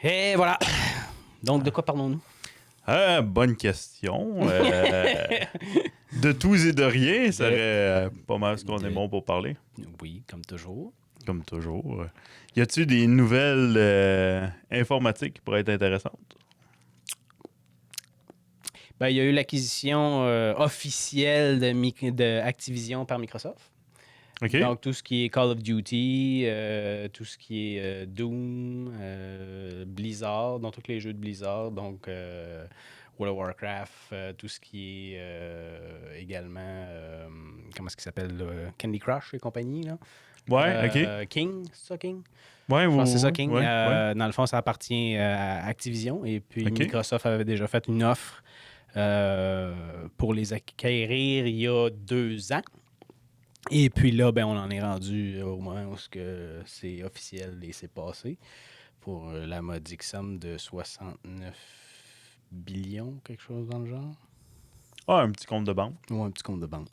Et voilà. Donc, de quoi parlons-nous? Bonne question. De tous et de rien, ça serait pas mal ce qu'on est bon pour parler, Oui, comme toujours. comme toujours. Y a-t-il des nouvelles informatiques qui pourraient être intéressantes? Ben, il y a eu l'acquisition officielle de Activision par Microsoft. OK? Donc, tout ce qui est Call of Duty, tout ce qui est Doom, Blizzard, donc tous les jeux de Blizzard, donc World of Warcraft, tout ce qui est également, comment est-ce qu'il s'appelle, là? Candy Crush et compagnie, là. Ouais, OK. King, c'est ça, King? Ouais, Je pense que c'est ça, ouais, King. ouais, ouais. Dans le fond, ça appartient à Activision. Et puis, OK. Microsoft avait déjà fait une offre pour les acquérir il y a 2 ans. Et puis là, ben, on en est rendu au moment où c'est officiel et c'est passé pour la modique somme de 69 billions, quelque chose dans le genre. Ah, un petit compte de banque. Ou un petit compte de banque.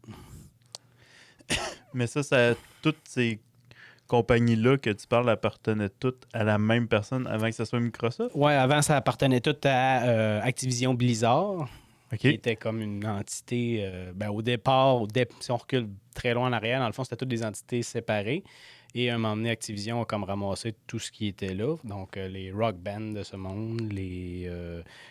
Mais ça, toutes ces compagnies-là que tu parles appartenaient toutes à la même personne avant que ce soit Microsoft? Ouais, avant, ça appartenait tout à Activision Blizzard, qui OK. était comme une entité. Ben, au départ, si on recule très loin en arrière, dans le fond, c'était toutes des entités séparées. Et à un moment donné, Activision a comme ramassé tout ce qui était là. Donc, les Rock Band de ce monde, les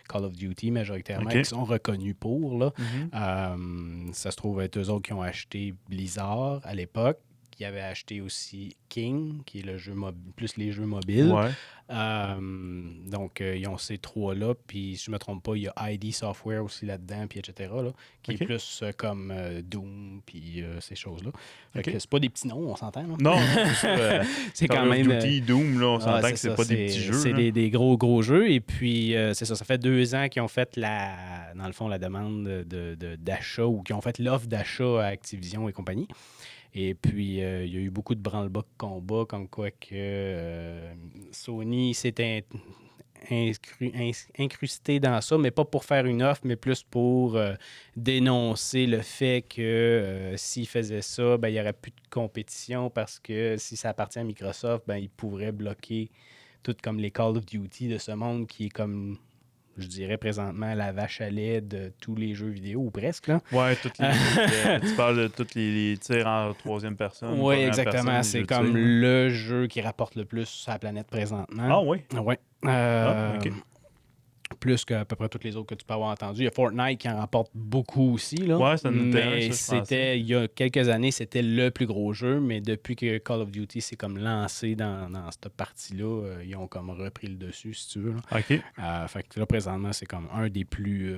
Call of Duty majoritairement, OK. qui sont reconnus pour. Là. Mhm. Ça se trouve être eux autres qui ont acheté Blizzard à l'époque, qui avaient acheté aussi King, qui est le jeu plus les jeux mobiles. Ouais. Donc, ils ont ces trois-là. Puis, si je ne me trompe pas, il y a ID Software aussi là-dedans, puis etc., là, qui OK. est plus comme Doom, puis ces choses-là. Fait OK. que c'est pas des petits noms, on s'entend, là? Non, c'est ça. C'est Call quand of même... Duty, Doom, là, on s'entend que c'est ça, pas des petits jeux. C'est là. des gros, gros jeux. Et puis, c'est ça fait 2 ans qu'ils ont fait, dans le fond, la demande d'achat ou qu'ils ont fait l'offre d'achat à Activision et compagnie. Et puis, il y a eu beaucoup de branle-bas de combat, comme quoi que Sony s'était incrusté dans ça, mais pas pour faire une offre, mais plus pour dénoncer le fait que s'ils faisaient ça, ben, il n'y aurait plus de compétition parce que si ça appartient à Microsoft, ben, ils pourraient bloquer tout comme les Call of Duty de ce monde qui est comme, je dirais présentement, la vache à lait de tous les jeux vidéo, ou presque, là. Ouais, tu parles de tous les tirs en troisième personne, Oui, première exactement. personne, les C'est jeux de comme tir, là. le jeu qui rapporte le plus sur la planète présentement. Ah oui? Ouais. OK. Plus qu'à peu près toutes les autres que tu peux avoir entendues. Il y a Fortnite qui en rapporte beaucoup aussi, là. Ouais, ça nous Mais ça, je pensais. il y a quelques années, c'était le plus gros jeu, mais depuis que Call of Duty s'est comme lancé dans cette partie-là, ils ont comme repris le dessus, si tu veux, là. OK. Fait que là, présentement, c'est comme un des plus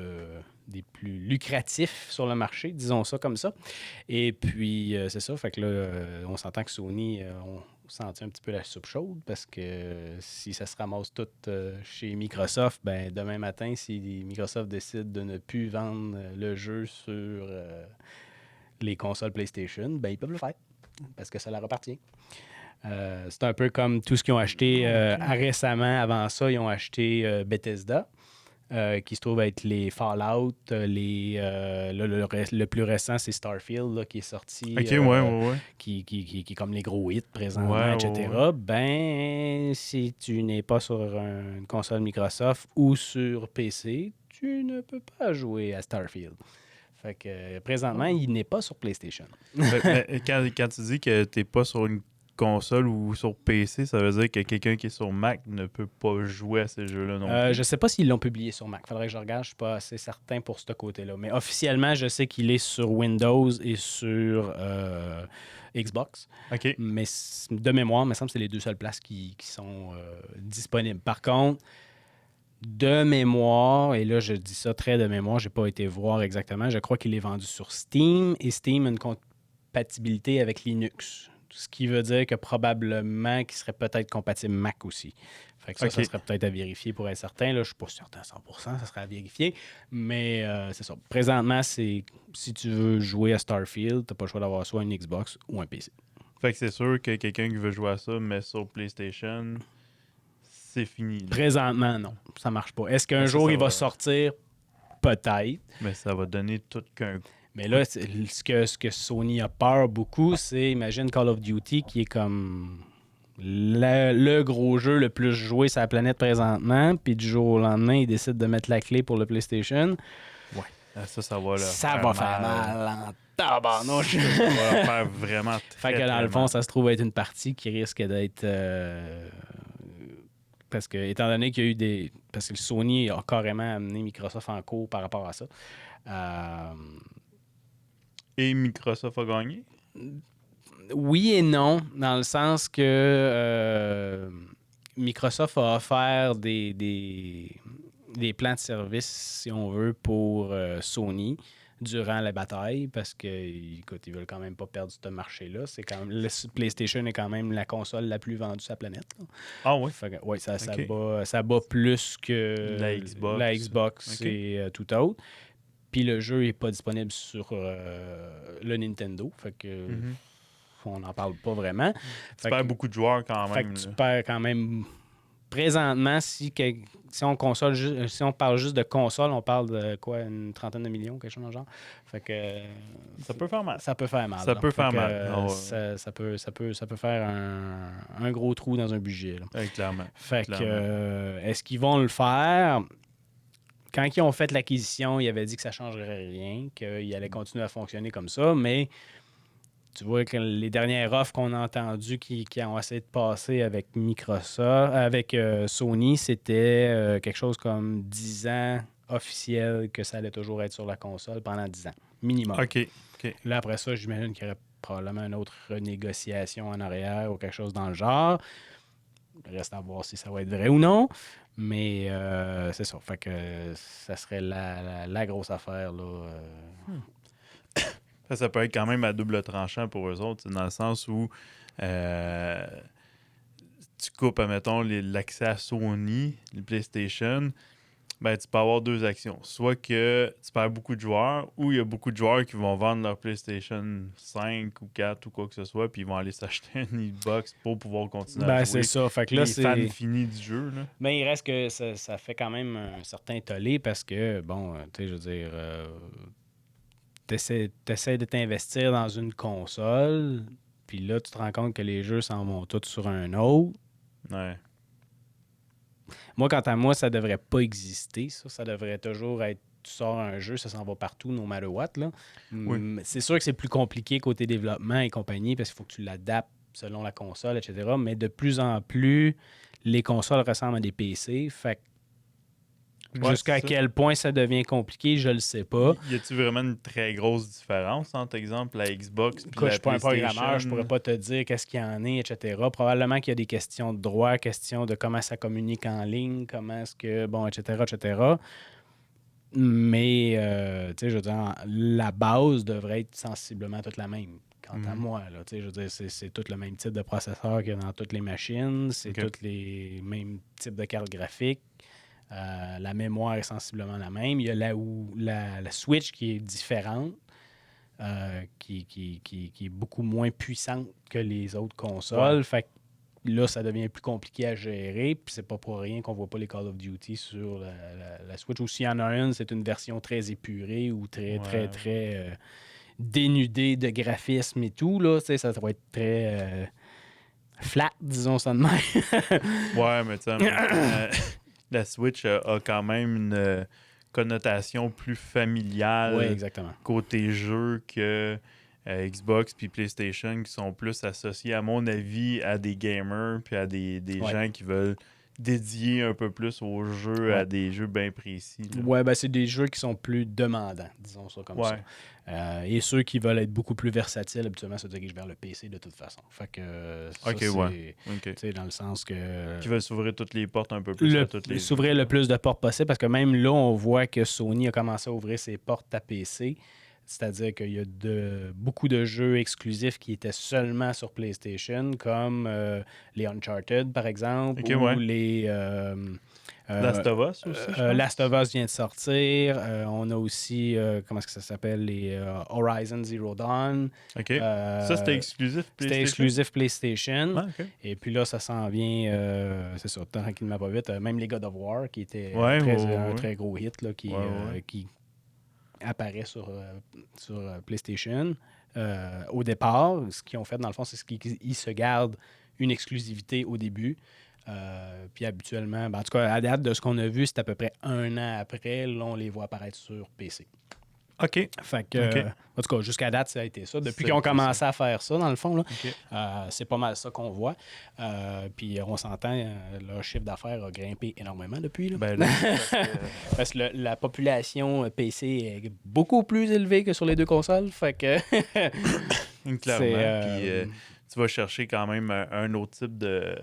lucratifs sur le marché, disons ça comme ça. Et puis, c'est ça. Fait que là, on s'entend que Sony, on sentit un petit peu la soupe chaude parce que si ça se ramasse tout chez Microsoft, ben demain matin, si Microsoft décide de ne plus vendre le jeu sur les consoles PlayStation, ben ils peuvent le faire parce que ça leur appartient. C'est un peu comme tout ce qu'ils ont acheté récemment. Avant ça, ils ont acheté Bethesda, qui se trouve être les Fallout. Le plus récent, c'est Starfield, là, qui est sorti, OK, ouais. qui est comme les gros hits présentement, Ouais, etc. ouais. Ben, si tu n'es pas sur une console Microsoft ou sur PC, tu ne peux pas jouer à Starfield. Fait que présentement, il n'est pas sur PlayStation. Mais quand tu dis que t'es pas sur une console ou sur PC, ça veut dire que quelqu'un qui est sur Mac ne peut pas jouer à ces jeux-là non plus. Je sais pas s'ils l'ont publié sur Mac. Faudrait que je regarde. Je suis pas assez certain pour ce côté-là. Mais officiellement, je sais qu'il est sur Windows et sur Xbox. OK. Mais de mémoire, il me semble que c'est les deux seules places qui sont disponibles. Par contre, de mémoire, et là je dis ça très de mémoire, j'ai pas été voir exactement, je crois qu'il est vendu sur Steam et Steam a une compatibilité avec Linux. Ce qui veut dire que probablement qu'il serait peut-être compatible Mac aussi. Fait que ça, OK. ça serait peut-être à vérifier pour être certain. Là, je ne suis pas certain à 100%, ça serait à vérifier. Mais c'est ça. Présentement, si tu veux jouer à Starfield, tu n'as pas le choix d'avoir soit une Xbox ou un PC. Fait que c'est sûr que quelqu'un qui veut jouer à ça, mais sur PlayStation, c'est fini. Là. Présentement, non. Ça ne marche pas. Est-ce qu'un Ça, jour, ça il va va. sortir? Peut-être. Mais ça va donner tout qu'un coup. Mais là, ce que Sony a peur beaucoup, c'est, imagine Call of Duty qui est comme le gros jeu le plus joué sur la planète présentement, puis du jour au lendemain, ils décident de mettre la clé pour le PlayStation. Ouais. Ça va leur Ça va faire mal en tabarnouche. Ça va leur faire vraiment très, Fait que dans très le fond, mal. ça se trouve être une partie qui risque d'être... parce que, étant donné qu'il y a eu des... Parce que Sony a carrément amené Microsoft en cours par rapport à ça. Et Microsoft a gagné? Oui et non, dans le sens que Microsoft a offert des plans de service, si on veut, pour Sony durant la bataille, parce que, écoute, ils veulent quand même pas perdre ce marché-là. C'est quand même, le PlayStation est quand même la console la plus vendue sur la planète. Là. Ah oui? Fait que, ouais, ça Ok. bat plus que La Xbox Ok. et tout autre. Puis le jeu n'est pas disponible sur le Nintendo. Fait que Mhm. on n'en parle pas vraiment. Tu Fait perds que, beaucoup de joueurs quand fait même. que tu Là. perds quand même. Présentement, si on parle juste de console, on parle de quoi, une trentaine de millions, quelque chose dans le genre. Fait que Ça peut faire mal. ça peut faire mal. Ça là. peut Fait faire que, mal. ça peut faire un gros trou dans un budget. Là. Ouais, clairement. Fait que Clairement. est-ce qu'ils vont le faire? Quand ils ont fait l'acquisition, ils avaient dit que ça ne changerait rien, qu'ils allaient continuer à fonctionner comme ça, mais tu vois que les dernières offres qu'on a entendues qui ont essayé de passer avec Microsoft, avec Sony, c'était quelque chose comme 10 ans officiel que ça allait toujours être sur la console pendant 10 ans, minimum. OK. Là, après ça, j'imagine qu'il y aurait probablement une autre renégociation en arrière ou quelque chose dans le genre. Il reste à voir si ça va être vrai ou non. Mais c'est ça. Fait que ça serait la grosse affaire. Là, Ça peut être quand même à double tranchant pour eux autres, dans le sens où tu coupes, admettons, l'accès à Sony, le PlayStation, ben, tu peux avoir deux actions. Soit que tu perds beaucoup de joueurs, ou il y a beaucoup de joueurs qui vont vendre leur PlayStation 5 ou 4 ou quoi que ce soit, puis ils vont aller s'acheter une Xbox pour pouvoir continuer à Ben, jouer. c'est ça. Fait que là, Les fans c'est. finis du jeu. Là. Mais il reste que ça fait quand même un certain tollé parce que, bon, tu sais, je veux dire, t'essaies de t'investir dans une console, puis là, tu te rends compte que les jeux s'en vont tous sur un autre. Ouais. Moi, quant à moi, ça devrait pas exister. Ça devrait toujours être tu sors un jeu, ça s'en va partout, no matter what. Là. Oui. C'est sûr que c'est plus compliqué côté développement et compagnie parce qu'il faut que tu l'adaptes selon la console, etc. Mais de plus en plus, les consoles ressemblent à des PC. Fait que Ouais, jusqu'à c'est ça. quel point ça devient compliqué, je le sais pas. Y a-tu vraiment une très grosse différence entre, exemple, la Xbox et Écoute, je la suis pas un PlayStation? programmeur, je pourrais pas te dire qu'est-ce qu'il y en est, etc. Probablement qu'il y a des questions de droit, questions de comment ça communique en ligne, comment est-ce que, bon, etc., etc. Mais, tu sais, je veux dire, la base devrait être sensiblement toute la même. Quant à Mhm. moi, là, tu sais, je veux dire, c'est tout le même type de processeur qu'il y a dans toutes les machines, c'est OK. tous les mêmes types de cartes graphiques. La mémoire est sensiblement la même. Il y a la Switch qui est différente, qui est beaucoup moins puissante que les autres consoles. Ouais. Fait que là, ça devient plus compliqué à gérer. Puis c'est pas pour rien qu'on voit pas les Call of Duty sur la Switch. Ou s'il y en a une, c'est une version très épurée ou très, très, Ouais. très dénudée de graphisme et tout. Là. Tu sais, ça va être très flat, disons ça de même. Ouais, mais tu sais, en même temps, la Switch a quand même une connotation plus Oui, familiale exactement. côté jeu que Xbox puis PlayStation qui sont plus associés, à mon avis, à des gamers puis à des Ouais. gens qui veulent dédier un peu plus aux jeux, Ouais. à des jeux bien précis. Là. Ouais, ben c'est des jeux qui sont plus demandants, disons ça comme Ouais. ça. Et ceux qui veulent être beaucoup plus versatiles, habituellement, se dirigent vers le PC de toute façon. Fait que ça, Ok, c'est ouais. Ok. tu sais, dans le sens que Qui veulent s'ouvrir toutes les portes un peu plus à toutes les s'ouvrir jeux. le plus de portes possible, parce que même là, on voit que Sony a commencé à ouvrir ses portes à PC. C'est-à-dire qu'il y a beaucoup de jeux exclusifs qui étaient seulement sur PlayStation, comme les Uncharted, par exemple, Ok, ou ouais. les... Last of Us aussi, je pense. Last of Us vient de sortir. On a aussi, comment est-ce que ça s'appelle, les Horizon Zero Dawn. Ok. Euh, Ça, c'était exclusif C'était PlayStation? exclusif PlayStation. Ah, ok. Et puis là, ça s'en vient, c'est ça, tranquillement pas vite. Même les God of War, qui était Ouais, un ouais. très gros hit, là, Ouais, ouais. qui apparaît sur PlayStation. Au départ, ce qu'ils ont fait, dans le fond, c'est qu'ils se gardent une exclusivité au début. Puis habituellement, en tout cas, à date de ce qu'on a vu, c'est à peu près 1 an après, là, on les voit apparaître sur PC. OK. Fait que, OK. en tout cas, jusqu'à date, ça a été ça. Depuis Ça qu'ils a ont été commencé ça. à faire ça, dans le fond, là, OK. c'est pas mal ça qu'on voit. Puis on s'entend, leur chiffre d'affaires a grimpé énormément depuis. Là. Ben là, parce que... Parce que la population PC est beaucoup plus élevée que sur les deux consoles. Fait que Clairement. c'est, Puis tu vas chercher quand même un autre type de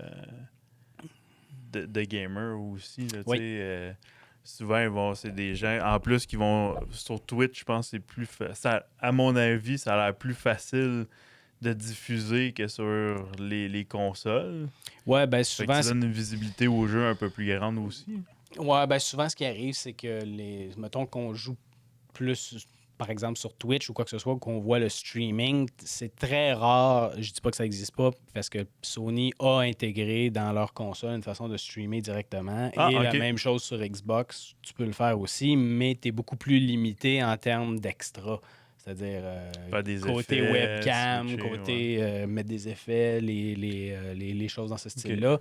gamer aussi. Là, Oui. tu sais, souvent, c'est des gens, en plus, qui vont sur Twitch, je pense que c'est plus à mon avis, ça a l'air plus facile de diffuser que sur les consoles. ouais, ben Fait que souvent, tu donnes une visibilité au jeu un peu plus grande aussi. souvent, ce qui arrive, c'est que mettons qu'on joue plus, par exemple, sur Twitch ou quoi que ce soit, qu'on voit le streaming, c'est très rare. Je dis pas que ça n'existe pas, parce que Sony a intégré dans leur console une façon de streamer directement. Ah, Et la OK. même chose sur Xbox, tu peux le faire aussi, mais tu es beaucoup plus limité en termes d'extra. C'est-à-dire Faire des côté effets, webcam, switcher, côté mettre des effets, les choses dans ce OK. style-là.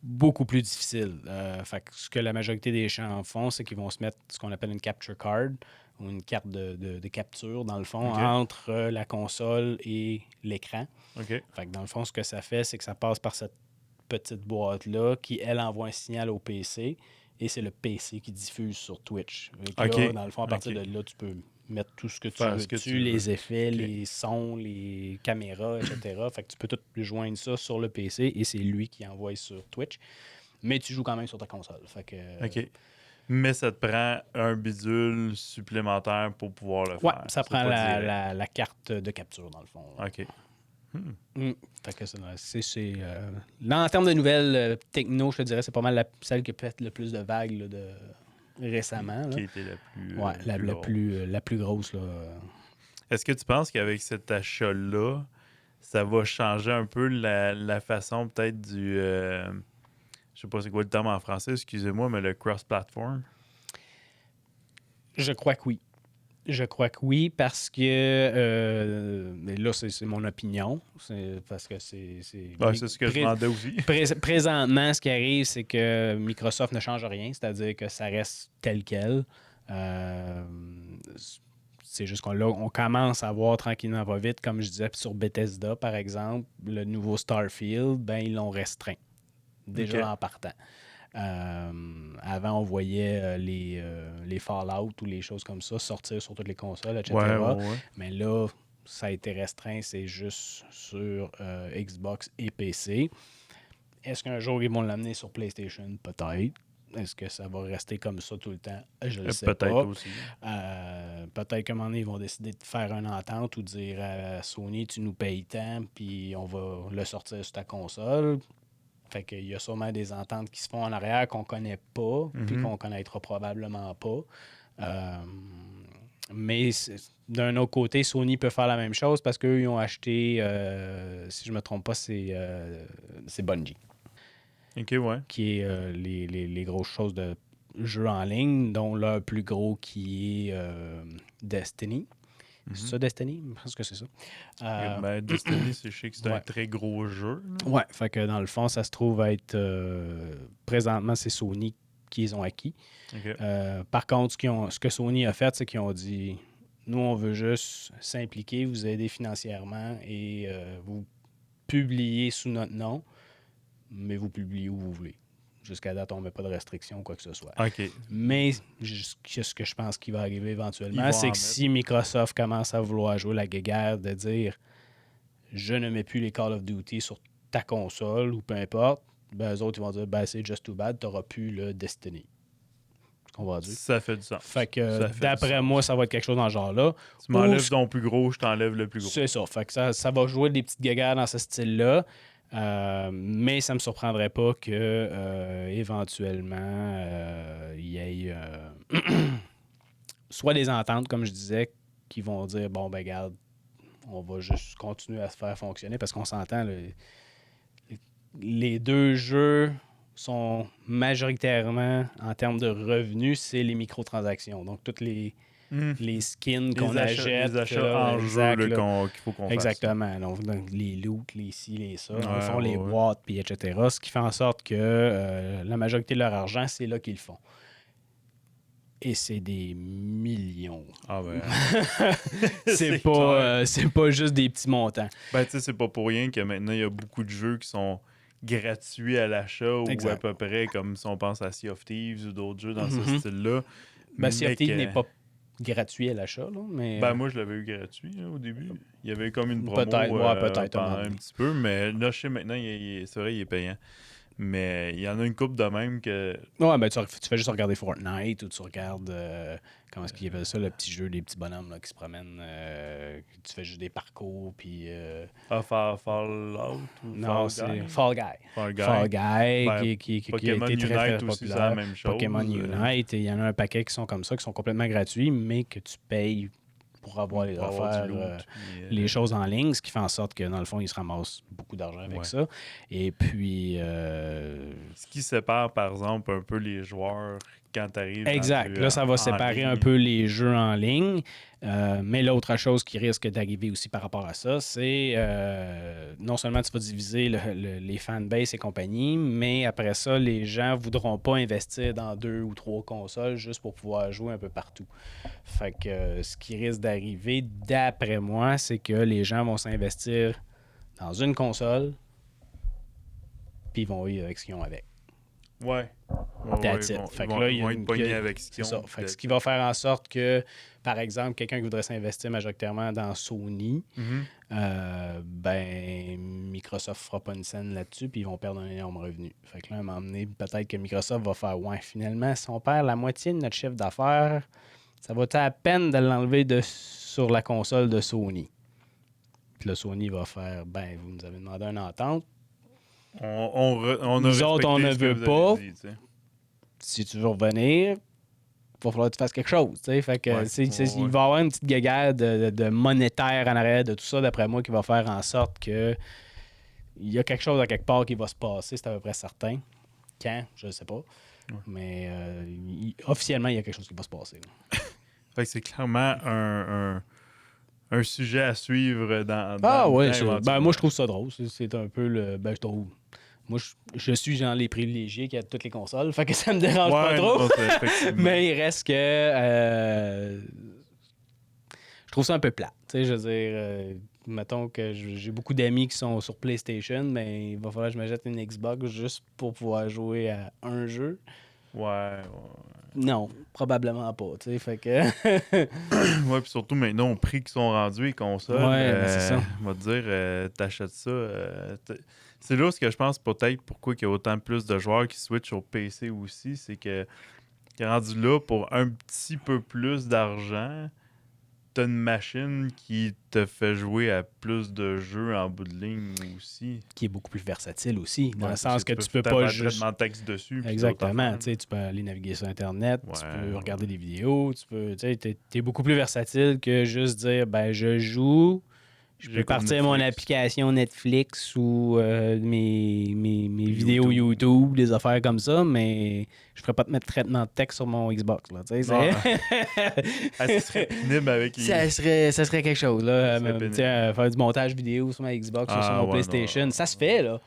Beaucoup plus difficile. Fait que ce que la majorité des gens font, c'est qu'ils vont se mettre ce qu'on appelle une capture card ou une carte de capture, dans le fond, OK. entre la console et l'écran. OK. Fait que dans le fond, ce que ça fait, c'est que ça passe par cette petite boîte-là qui, elle, envoie un signal au PC et c'est le PC qui diffuse sur Twitch. Fait que là, OK. dans le fond, à partir OK. de là, tu peux mettre tout ce que tu Faire veux ce que dessus, tu veux. les effets, OK. les sons, les caméras, etc. Fait que tu peux tout joindre ça sur le PC et c'est lui qui envoie sur Twitch. Mais tu joues quand même sur ta console. Fait que, OK. Mais ça te prend un bidule supplémentaire pour pouvoir le ouais, faire. ça C'est prend pas direct. la carte de capture, dans le fond. OK. Fait que là, en termes de nouvelles techno, je te dirais, c'est pas mal celle qui a fait le plus de vagues là, récemment. Là. Qui était la plus, Ouais, la plus grosse. Là. Est-ce que tu penses qu'avec cet achat-là, ça va changer un peu la façon peut-être du... je sais pas c'est quoi le terme en français, excusez-moi, mais le cross-platform? Je crois que oui. Je crois que oui, parce que... mais là, c'est mon opinion. Parce que c'est Ouais, c'est ce que je demandais aussi. Présentement, ce qui arrive, c'est que Microsoft ne change rien, c'est-à-dire que ça reste tel quel. C'est juste on commence à voir tranquillement pas vite, comme je disais sur Bethesda, par exemple, le nouveau Starfield, ben ils l'ont restreint, déjà OK. en partant. Avant, on voyait les Fallout ou les choses comme ça sortir sur toutes les consoles, etc. Ouais. Mais là, ça a été restreint, c'est juste sur Xbox et PC. Est-ce qu'un jour ils vont l'amener sur PlayStation? Peut-être. Est-ce que ça va rester comme ça tout le temps? Je ne sais Peut-être pas. aussi. Peut-être qu'à un moment donné, ils vont décider de faire une entente ou dire à Sony, tu nous payes tant, puis on va le sortir sur ta console. Fait qu'il y a sûrement des ententes qui se font en arrière qu'on connaît pas, puis qu'on connaîtra probablement pas. Mais d'un autre côté, Sony peut faire la même chose parce qu'eux, ils ont acheté, si je ne me trompe pas, c'est Bungie, OK, ouais. qui est les grosses choses de jeux en ligne, dont le plus gros qui est Destiny. C'est ça, Destiny? Je pense que c'est ça. Ben, Destiny, je sais que c'est un ouais. très gros jeu. Là. Ouais, fait que dans le fond, ça se trouve être... présentement, c'est Sony qu'ils ont acquis. OK. Par contre, ce que Sony a fait, c'est qu'ils ont dit, nous, on veut juste s'impliquer, vous aider financièrement et vous publier sous notre nom, mais vous publiez où vous voulez. Jusqu'à date, on ne met pas de restrictions ou quoi que ce soit. OK. Mais ce que je pense qui va arriver Ils éventuellement, vont c'est en que si Microsoft commence à vouloir jouer la guéguerre de dire je ne mets plus les Call of Duty sur ta console ou peu importe, ben eux autres, ils vont dire ben c'est just too bad, tu n'auras plus le Destiny. Ce qu'on va dire. Ça fait du sens. Fait que Ça fait d'après du sens. moi, ça va être quelque chose dans ce genre-là. Tu m'enlèves ton plus gros, je t'enlève le plus gros. C'est ça. Fait que ça va jouer des petites guéguerres dans ce style-là. Mais ça ne me surprendrait pas que éventuellement il y ait soit des ententes, comme je disais, qui vont dire bon ben regarde, on va juste continuer à se faire fonctionner parce qu'on s'entend, les deux jeux sont majoritairement, en termes de revenus, c'est les microtransactions. Donc, toutes les les skins qu'on Les achète. achats là, en exact, jeu là. qu'il faut qu'on fasse. Exactement. Donc, les loots, les ci, les ça. Dans le fond, les ouais. boîtes, puis etc. Ce qui fait en sorte que la majorité de leur argent, c'est là qu'ils le font. Et c'est des millions. Ah ben. c'est pas juste des petits montants. Ben, tu sais, c'est pas pour rien que maintenant, il y a beaucoup de jeux qui sont gratuits à l'achat ou à peu près, comme si on pense à Sea of Thieves ou d'autres jeux dans ce style-là. Ben, Sea of Thieves que- n'est pas gratuit à l'achat, là, mais... Ben, moi, je l'avais eu gratuit là, au début. Il y avait comme une promo peut-être pendant un petit peu, mais là, je sais maintenant, c'est vrai, il est payant. Mais il y en a une couple de même que. Ouais, ben tu fais juste regarder Fortnite ou tu regardes, comment est-ce qu'ils appellent ça, le petit jeu des petits bonhommes là, qui se promènent. Tu fais juste des parcours, puis... Fallout ou non, Fall Guy? c'est Fall Guy. Fall Guy. Fall Guy, Ben, qui a Pokémon été très, Unite très aussi, c'est populaire. la même chose. Pokémon Unite, et il y en a un paquet qui sont comme ça, qui sont complètement gratuits, mais que tu payes pour avoir les Pour avoir affaires, du loot, puis, les choses en ligne, ce qui fait en sorte que, dans le fond, ils se ramassent beaucoup d'argent avec ça. Et puis... ce qui sépare, par exemple, un peu les joueurs quand tu arrives. Exact. Là, ça va séparer un peu les jeux en ligne. Mais l'autre chose qui risque d'arriver aussi par rapport à ça, c'est non seulement tu vas diviser les fanbases et compagnie, mais après ça, les gens voudront pas investir dans 2 ou 3 consoles juste pour pouvoir jouer un peu partout. Fait que ce qui risque d'arriver, d'après moi, c'est que les gens vont s'investir dans une console, puis ils vont vivre avec ce qu'ils ont avec. Ouais. That's it. Fait que là, ils vont être pognés avec ce qu'ils c'est ont. ça. Fait que ce qui va faire en sorte que, par exemple, quelqu'un qui voudrait s'investir majoritairement dans Sony, ben Microsoft fera pas une scène là-dessus, puis ils vont perdre un énorme revenu. Fait que là, à un moment donné, peut-être que Microsoft va faire ouais, finalement, si on perd la moitié de notre chiffre d'affaires, ça va-tu à peine de l'enlever sur la console de Sony? Puis là, Sony va faire ben, vous nous avez demandé une entente. Nous autres, on ne veut pas. Dit, si tu veux revenir, il va falloir que tu fasses quelque chose. T'sais. Fait que, il va y avoir une petite guéguerre de monétaire en arrière de tout ça, d'après moi, qui va faire en sorte que il y a quelque chose à quelque part qui va se passer, c'est à peu près certain. Quand, je ne sais pas. Ouais. Mais officiellement, il y a quelque chose qui va se passer. Fait que c'est clairement un sujet à suivre dans oui, ben, moi je trouve ça drôle. C'est un peu le. Ben, je trouve. Moi, je suis genre les privilégiés qui a toutes les consoles. Fait que ça me dérange pas trop. Non, mais il reste que. Je trouve ça un peu plate. Je veux dire, mettons que j'ai beaucoup d'amis qui sont sur PlayStation, mais il va falloir que je me jette une Xbox juste pour pouvoir jouer à un jeu. Ouais. Non, probablement pas. Fait que. Ouais, puis surtout maintenant, au prix qu'ils sont rendus, les consoles. Ouais, c'est ça. On va te dire, t'achètes ça. C'est là ce que je pense peut-être pourquoi il y a autant plus de joueurs qui switchent au PC aussi. C'est que rendu là, pour un petit peu plus d'argent, t'as une machine qui te fait jouer à plus de jeux en bout de ligne aussi. Qui est beaucoup plus versatile aussi, dans Ouais, le sens que tu peux faire pas un juste... traitement de texte dessus. Exactement. Tu peux aller naviguer sur Internet, tu peux regarder des vidéos, t'es beaucoup plus versatile que juste dire, ben je joue... Je peux partir mon application Netflix ou mes vidéos YouTube, des affaires comme ça, mais je ne ferais pas te mettre traitement de texte sur mon Xbox. Là, ça serait pénible avec ça serait quelque chose. Là, faire du montage vidéo sur ma Xbox ou sur mon PlayStation. Ça se fait, là.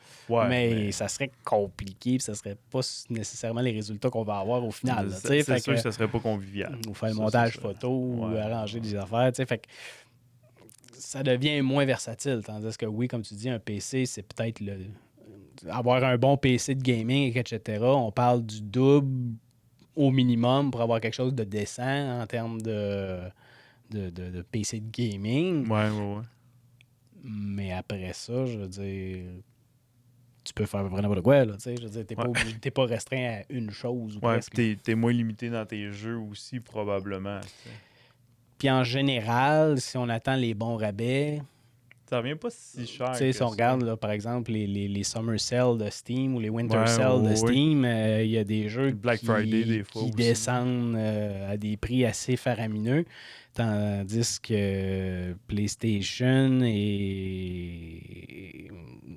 Mais ça serait compliqué et ça serait pas nécessairement les résultats qu'on va avoir au final. C'est sûr que ça serait pas convivial. Ou faire le montage photo ou arranger des affaires. Fait que ça devient moins versatile. Tandis que oui, comme tu dis, un PC, c'est peut-être avoir un bon PC de gaming, etc. On parle du double au minimum pour avoir quelque chose de décent en termes de PC de gaming. Ouais. Mais après ça, je veux dire, tu peux faire vraiment n'importe quoi. Là, je veux dire, t'es pas restreint à une chose. Ou presque. T'es moins limité dans tes jeux aussi, probablement. T'sais. Puis en général, si on attend les bons rabais... Ça revient pas si cher. Si on regarde, là, par exemple, les Summer Sales de Steam ou les Winter Sales de Steam, il y a des jeux Friday, des fois qui descendent à des prix assez faramineux. Tandis que PlayStation et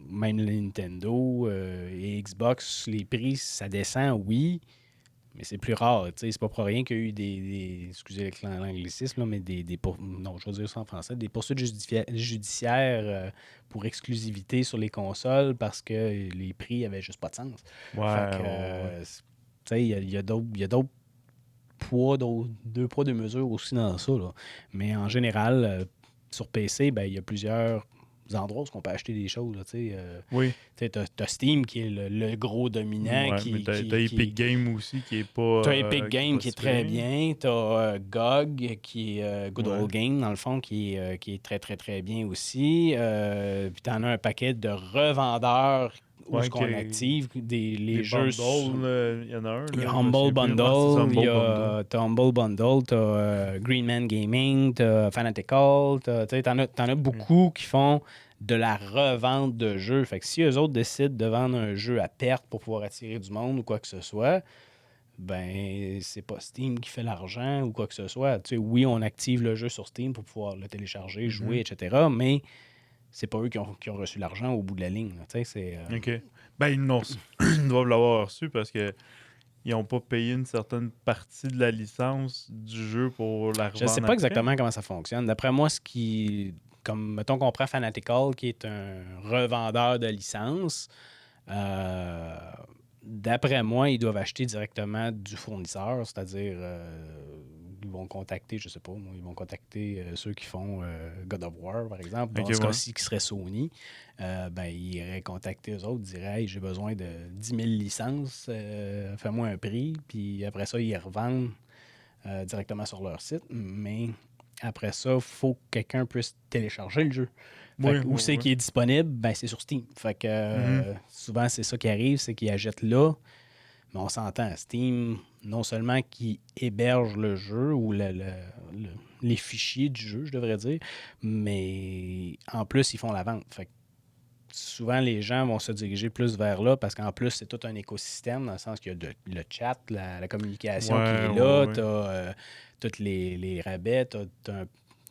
même Nintendo et Xbox, les prix, ça descend, oui, Mais c'est plus rare. C'est pas pour rien qu'il y a eu excusez l'anglicisme, là, mais non, je vais dire ça en français, des poursuites judiciaires pour exclusivité sur les consoles parce que les prix avaient juste pas de sens. Fait que, il y a d'autres poids, deux poids, deux mesures aussi dans ça. Là. Mais en général, sur PC, il y a plusieurs endroits où on peut acheter des choses. Là, oui. T'as Steam qui est le gros dominant. Ouais, mais t'as Epic Games aussi qui est pas. T'as Epic Games qui est très bien. bien. T'as GOG qui est Good Old Game, dans le fond, qui est très, très, très bien aussi. Puis t'en as un paquet de revendeurs où qu'on active les jeux. Il y en a un. Il y a Humble Bundle, t'as Humble Bundle, t'as Green Man Gaming, t'as Fanatical, t'en as beaucoup qui font de la revente de jeux. Fait que si eux autres décident de vendre un jeu à perte pour pouvoir attirer du monde ou quoi que ce soit, ben c'est pas Steam qui fait l'argent ou quoi que ce soit. Oui, on active le jeu sur Steam pour pouvoir le télécharger, jouer, etc., mais c'est pas eux qui ont reçu l'argent au bout de la ligne. OK. Ben, ils doivent l'avoir reçu parce que ils n'ont pas payé une certaine partie de la licence du jeu pour la revendre. Je ne sais pas exactement comment ça fonctionne. D'après moi, comme mettons qu'on prend Fanatical, qui est un revendeur de licence, d'après moi, ils doivent acheter directement du fournisseur, c'est-à-dire ils vont contacter, je sais pas, ils vont contacter ceux qui font God of War, par exemple, dans ce cas-ci qui serait Sony. Ils iraient contacter eux autres, diraient hey, j'ai besoin de 10 000 licences, fais-moi un prix, puis après ça, ils revendent directement sur leur site. Mais après ça, il faut que quelqu'un puisse télécharger le jeu. Où c'est qui est disponible? Ben, c'est sur Steam. Fait que souvent, c'est ça qui arrive, c'est qu'ils achètent là. Mais on s'entend, Steam, non seulement qui héberge le jeu ou les fichiers du jeu, je devrais dire, mais en plus, ils font la vente. Fait que souvent, les gens vont se diriger plus vers là parce qu'en plus, c'est tout un écosystème dans le sens qu'il y a le chat, la communication qui est là, tu as tous les rabais, tu as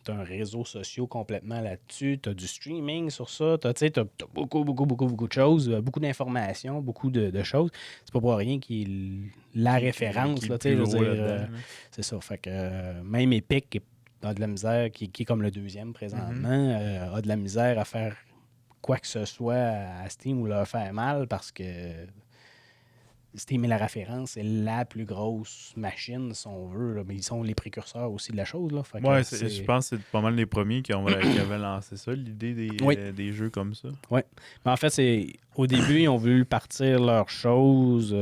un réseau social complètement là-dessus, tu as du streaming sur ça, tu as beaucoup, beaucoup, beaucoup, beaucoup de choses, beaucoup d'informations, beaucoup de choses. C'est pas pour rien qu'il est la référence, là, je veux dire, c'est ça. Fait que même Epic a de la misère, qui est comme le deuxième présentement, a de la misère à faire quoi que ce soit à Steam ou leur faire mal parce que Steam est la référence, c'est la plus grosse machine, si on veut, là, mais ils sont les précurseurs aussi de la chose. Là. Je pense que c'est pas mal les premiers qui avaient lancé ça, l'idée des jeux comme ça. Oui. Mais en fait, au début, ils ont voulu partir leur chose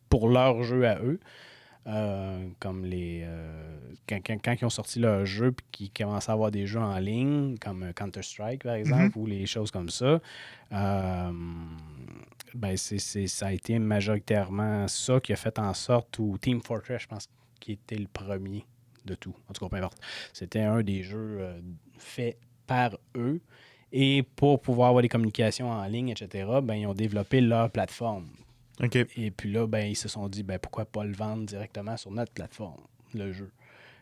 pour leur jeu à eux. Comme quand ils ont sorti leur jeu et qu'ils commençaient à avoir des jeux en ligne, comme Counter-Strike, par exemple, ou les choses comme ça, ça a été majoritairement ça qui a fait en sorte, ou Team Fortress, je pense, qui était le premier de tout. En tout cas, peu importe. C'était un des jeux faits par eux. Et pour pouvoir avoir des communications en ligne, etc., ils ont développé leur plateforme. Okay. Et puis là, ils se sont dit, pourquoi pas le vendre directement sur notre plateforme, le jeu.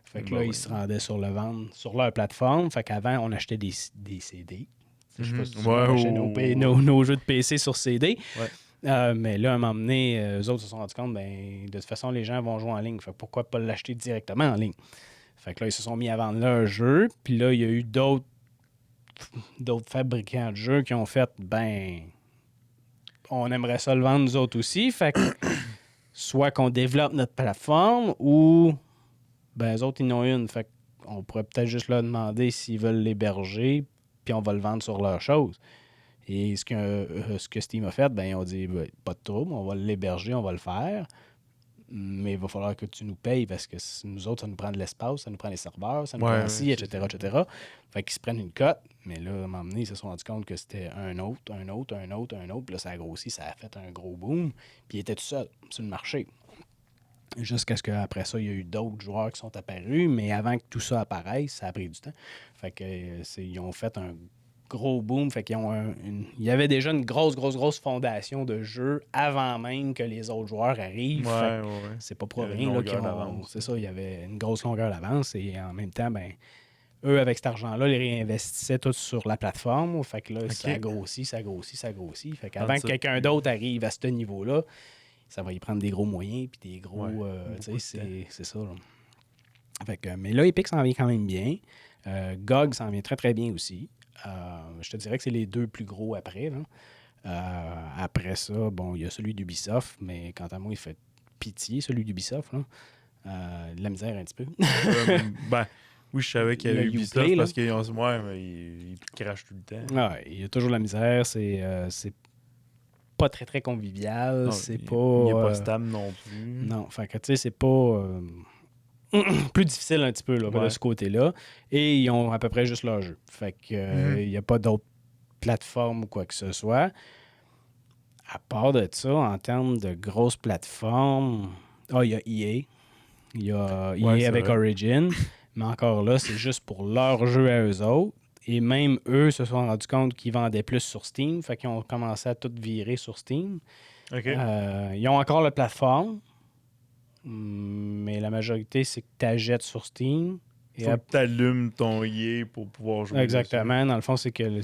Fait que là, ils se rendaient sur le vendre sur leur plateforme. Fait qu'avant, on achetait des CD. Je sais pas si on achetait nos jeux de PC sur CD. Ouais. Mais là, à un moment donné, eux autres se sont rendus compte, de toute façon, les gens vont jouer en ligne. Fait que pourquoi pas l'acheter directement en ligne? Fait que là, ils se sont mis à vendre leur jeu. Puis là, il y a eu d'autres fabricants de jeux qui ont fait, on aimerait ça le vendre nous autres aussi. Fait que soit qu'on développe notre plateforme ou eux autres, ils en ont une. Fait qu'on pourrait peut-être juste leur demander s'ils veulent l'héberger, puis on va le vendre sur leur chose. Et ce que Steam a fait, ils ont dit pas de trouble, on va l'héberger, on va le faire. Mais il va falloir que tu nous payes parce que nous autres, ça nous prend de l'espace, ça nous prend des serveurs, ça nous prend ci, etc., etc. Fait qu'ils se prennent une cote, mais là, à un moment donné, ils se sont rendus compte que c'était un autre. Puis là, ça a grossi, ça a fait un gros boom. Puis il était tout seul sur le marché. Jusqu'à ce qu'après ça, il y a eu d'autres joueurs qui sont apparus, mais avant que tout ça apparaisse, ça a pris du temps. Fait que ils ont fait un gros boom. Fait qu'ils ont il y avait déjà une grosse fondation de jeux avant même que les autres joueurs arrivent. C'est pas pour rien là, qu'ils ont. C'est ça, il y avait une grosse longueur d'avance et en même temps, eux, avec cet argent-là, ils réinvestissaient tout sur la plateforme. Fait que là, ça grossit. Fait qu'avant que quelqu'un d'autre arrive à ce niveau-là, ça va y prendre des gros moyens puis des gros... tu sais, beaucoup de c'est ça. Là. Fait que, mais là, Epic s'en vient quand même bien. GOG s'en vient très, très bien aussi. Je te dirais que c'est les deux plus gros après. Là. Après ça, bon, il y a celui d'Ubisoft, mais quant à moi, il fait pitié, celui d'Ubisoft. Là. De la misère un petit peu. Ben, oui, je savais qu'il y avait Le Ubisoft Uplay, là. parce qu'ils ont ouais, mais ils crachent tout le temps. Ouais, il y a toujours de la misère. C'est pas très, très convivial. Non, C'est il pas... n'est pas stable non plus. non, fait que tu sais, c'est pas... plus difficile un petit peu là, de Ouais. ce côté-là. Et ils ont à peu près juste leur jeu. Fait que il n'y a pas d'autres plateformes ou quoi que ce soit. À part de ça, en termes de grosses plateformes, il y a EA. Il y a Ouais, EA c'est avec vrai. Origin. Mais encore là, c'est juste pour leur jeu à eux autres. Et même eux se sont rendus compte qu'ils vendaient plus sur Steam. Fait qu'ils ont commencé à tout virer sur Steam. OK. Ils ont encore la plateforme. Mais la majorité, c'est que tu achètes sur Steam. Et Faut que tu allumes ton EA pour pouvoir jouer exactement. Dans le fond, c'est que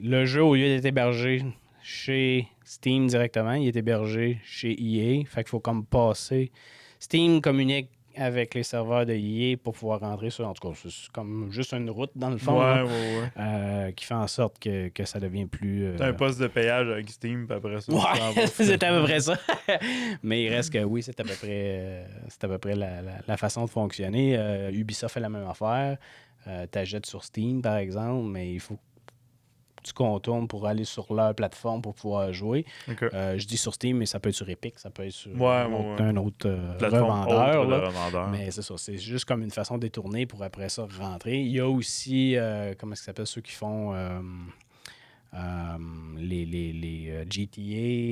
le jeu, au lieu d'être hébergé chez Steam directement, il est hébergé chez EA. Fait qu'il faut comme passer. Steam communique avec les serveurs de EA pour pouvoir rentrer sur. En tout cas, c'est comme juste une route dans le dessus. fond là, Ouais. qui fait en sorte que ça devient plus. T'as un poste de payage avec Steam, puis après ça, tu t'en Ouais, vas. c'est à peu près ça. Mais il reste que oui, c'est à peu près la façon de fonctionner. Ubisoft fait la même affaire. T'achètes sur Steam, par exemple, mais il faut que tu contournes pour aller sur leur plateforme pour pouvoir jouer. OK. Je dis sur Steam, mais ça peut être sur Epic, ça peut être sur Ouais. un autre Plateforme revendeur. autre de Là. revendeur. Mais c'est ça, c'est juste comme une façon détournée pour après ça rentrer. Il y a aussi, comment est-ce que ça s'appelle, ceux qui font les GTA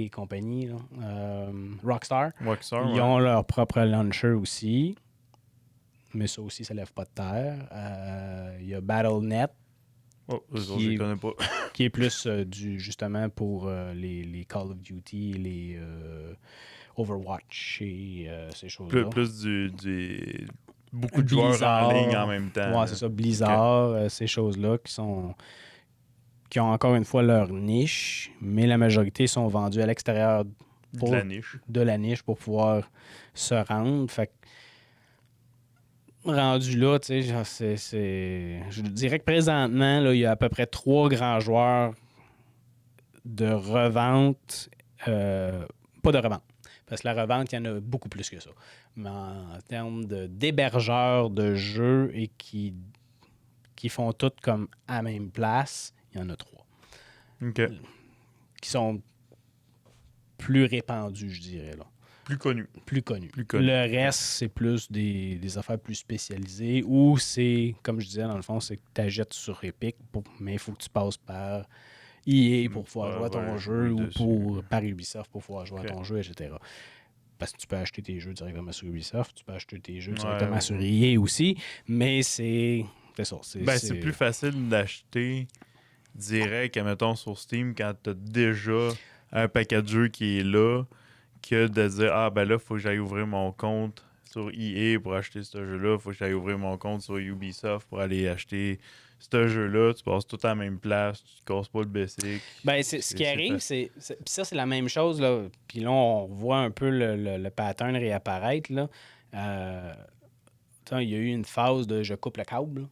et compagnie, là. Rockstar. Rockstar, Ils ont leur propre launcher aussi. Mais ça aussi, ça lève pas de terre. Il y a Battle.net Oh, eux autres, qui je les est- connais pas. qui est plus justement pour les Call of Duty, les Overwatch et ces choses-là. plus beaucoup de joueurs Blizzard. en ligne en même temps. Ouais, là. c'est ça. Blizzard, ces choses-là qui ont encore une fois leur niche, mais la majorité sont vendues à l'extérieur De la niche. de la niche pour pouvoir se rendre. Fait que, rendu là, tu sais, genre, je dirais que présentement, là, il y a à peu près 3 grands joueurs de revente. Pas de revente. Parce que la revente, il y en a beaucoup plus que ça. Mais en termes d'hébergeurs de jeux et qui font tout comme à la même place, il y en a 3. OK. Qui sont plus répandus, je dirais, là. Plus connu. Plus connus. Plus connu. Le reste, c'est plus des affaires plus spécialisées ou c'est, comme je disais, dans le fond, c'est que tu achètes sur Epic, mais il faut que tu passes par EA pour pouvoir jouer à ton jeu ou par Ubisoft pour pouvoir jouer à ton jeu, etc. Parce que tu peux acheter tes jeux directement sur Ubisoft, tu peux acheter tes jeux directement sur EA aussi, mais c'est ça. C'est plus facile d'acheter direct, mettons, sur Steam quand tu as déjà un paquet de jeux qui est là que de dire ah ben là, il faut que j'aille ouvrir mon compte sur EA pour acheter ce jeu-là, il faut que j'aille ouvrir mon compte sur Ubisoft pour aller acheter ce jeu-là, tu passes tout à la même place, tu te casses pas le basic. Ben, ce qui arrive, puis ça, c'est la même chose, là. Puis là, on voit un peu le pattern réapparaître, là. Il y a eu une phase de je coupe le câble, là.